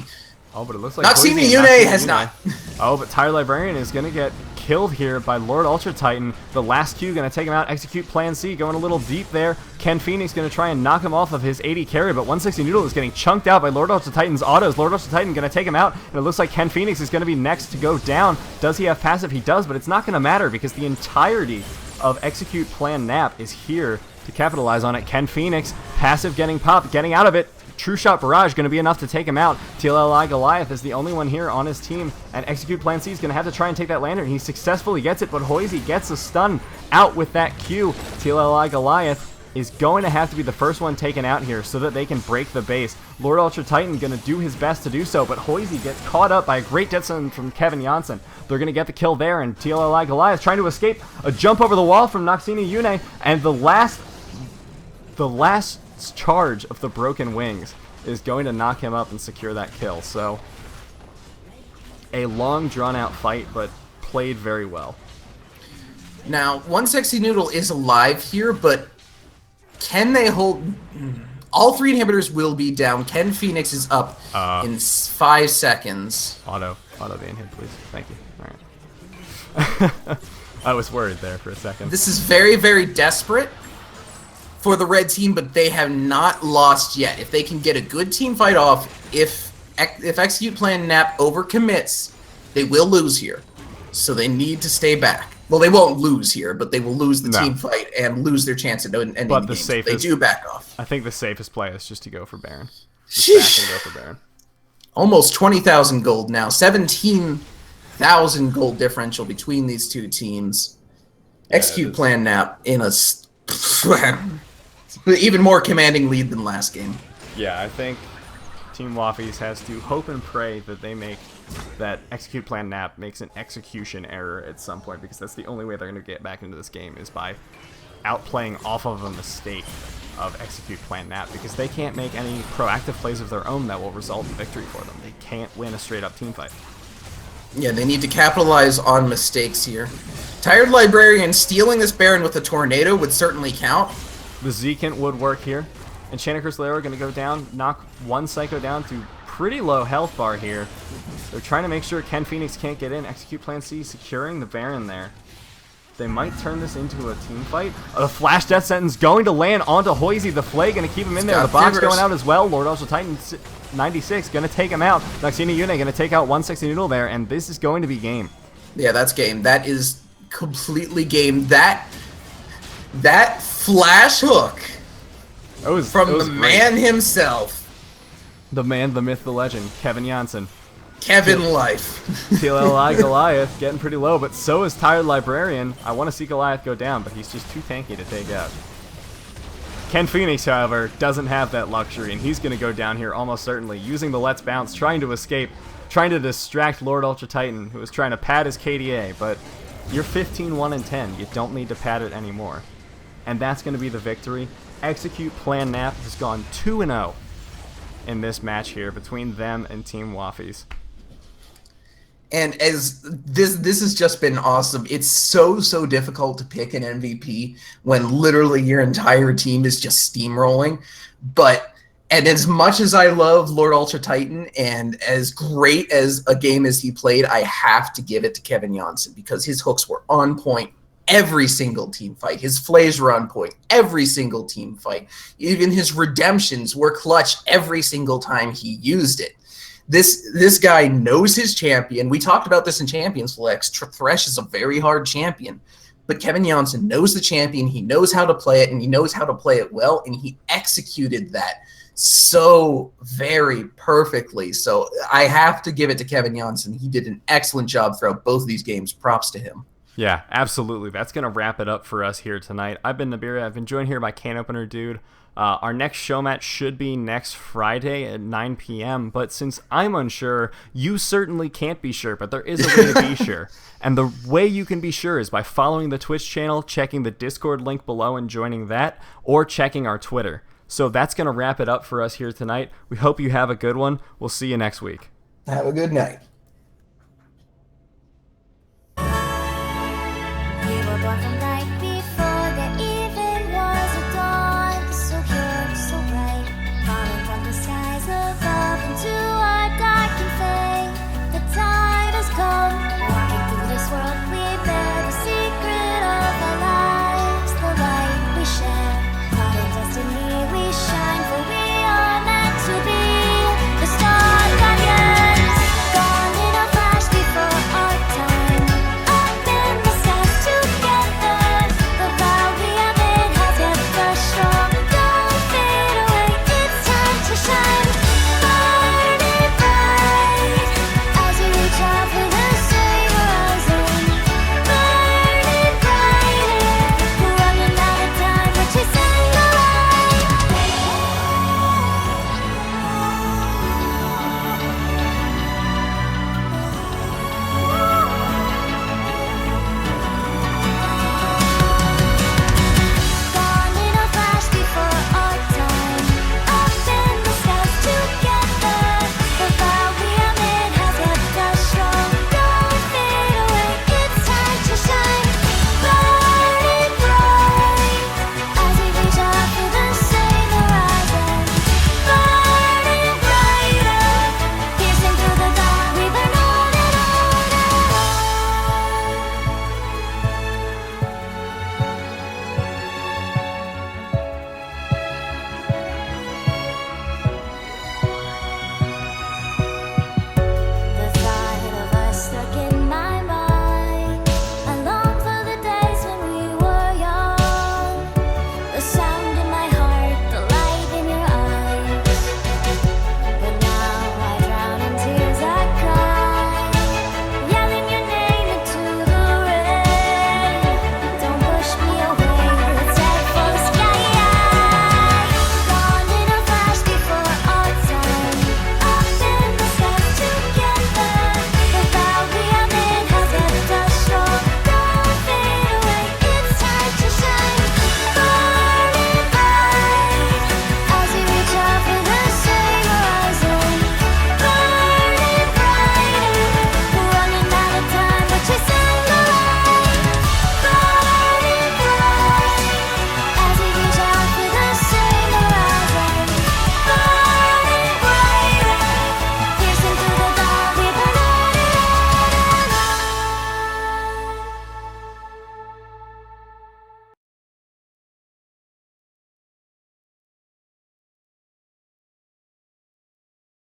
Oh, but it looks like Noxina Hoisey Yune and has Yune. not. Oh, but Tyre Librarian is going to get killed here by Lord Ultra Titan. The last Q going to take him out. Execute Plan C, going a little deep there. Ken Phoenix going to try and knock him off of his 80 carry, but 160 Noodle is getting chunked out by Lord Ultra Titan's autos. Lord Ultra Titan going to take him out, and it looks like Ken Phoenix is going to be next to go down. Does he have passive? He does, but it's not going to matter because the entirety of Execute Plan Nap is here to capitalize on it. Ken Phoenix, passive getting popped, getting out of it. True Shot Barrage going to be enough to take him out. TLLI Goliath is the only one here on his team, and Execute Plan C is going to have to try and take that lantern. He successfully gets it, but Hoisey gets a stun out with that Q. TLLI Goliath is going to have to be the first one taken out here so that they can break the base. Lord Ultra Titan going to do his best to do so, but Hoisey gets caught up by a great death sentence from Kevin Janssen. They're going to get the kill there, and TLLI Goliath trying to escape. A jump over the wall from Noxina Yune, and the last charge of the Broken Wings is going to knock him up and secure that kill. So a long drawn out fight, but played very well. Now, 160 Noodle is alive here, but can they hold... All 3 inhibitors will be down. Ken Phoenix is up in 5 seconds. Auto the inhib, please. Thank you. Alright. I was worried there for a second. This is very, very desperate for the red team, but they have not lost yet. If they can get a good team fight off, if Execute Plan Nap overcommits, they will lose here. So they need to stay back. Well, they won't lose here, but they will lose the team fight and lose their chance at ending the games. They do back off. I think the safest play is just to go for Baron. Just back and go for Baron. Almost 20,000 gold now. 17,000 gold differential between these two teams. Execute Plan Nap in a even more commanding lead than last game. Yeah, I think Team Waffies has to hope and pray that Execute Plan Nap makes an execution error at some point, because that's the only way they're going to get back into this game is by outplaying off of a mistake of Execute Plan Nap, because they can't make any proactive plays of their own that will result in victory for them. They can't win a straight-up team fight. Yeah, they need to capitalize on mistakes here. Tired Librarian stealing this Baron with a tornado would certainly count. The Zekint would work here. Enchanted Slayer going to go down, knock one Psycho down to pretty low health bar here. They're trying to make sure Ken Phoenix can't get in. Execute Plan C securing the Baron there. They might turn this into a team fight. A flash death sentence going to land onto Hoisey. The Flay going to keep him in there. The box going out as well. Lord Ultra Titan 96 going to take him out. Noxina Yune going to take out 160 Noodle there, and this is going to be game. Yeah, that's game. That is completely game. That flash hook from the man himself. The man, the myth, the legend, Kevin Janssen. Kevin Life. TLLI Goliath getting pretty low, but so is Tired Librarian. I want to see Goliath go down, but he's just too tanky to take out. Ken Phoenix, however, doesn't have that luxury, and he's going to go down here almost certainly, using the Let's Bounce, trying to escape, trying to distract Lord Ultra Titan, who is trying to pad his KDA, but you're 15-1-10. You don't need to pad it anymore. And that's going to be the victory. Execute Plan Nap has gone 2-0 in this match here between them and Team Waffies. And as this has just been awesome. It's so difficult to pick an MVP when literally your entire team is just steamrolling. And as much as I love Lord Ultra Titan and as great as a game as he played, I have to give it to Kevin Janssen because his hooks were on point every single team fight. His flays were on point every single team fight. Even his redemptions were clutch every single time he used it. This guy knows his champion. We talked about this in Champions Flex. Thresh is a very hard champion, but Kevin Johnson knows the champion. He knows how to play it, and he knows how to play it well, and he executed that so very perfectly. So I have to give it to Kevin Johnson. He did an excellent job throughout both of these games. Props to him. Yeah, absolutely. That's going to wrap it up for us here tonight. I've been Nabira. I've been joined here by Can Opener Dude. Our next show match should be next Friday at 9 p.m., but since I'm unsure, you certainly can't be sure, but there is a way to be sure. And the way you can be sure is by following the Twitch channel, checking the Discord link below and joining that, or checking our Twitter. So that's going to wrap it up for us here tonight. We hope you have a good one. We'll see you next week. Have a good night.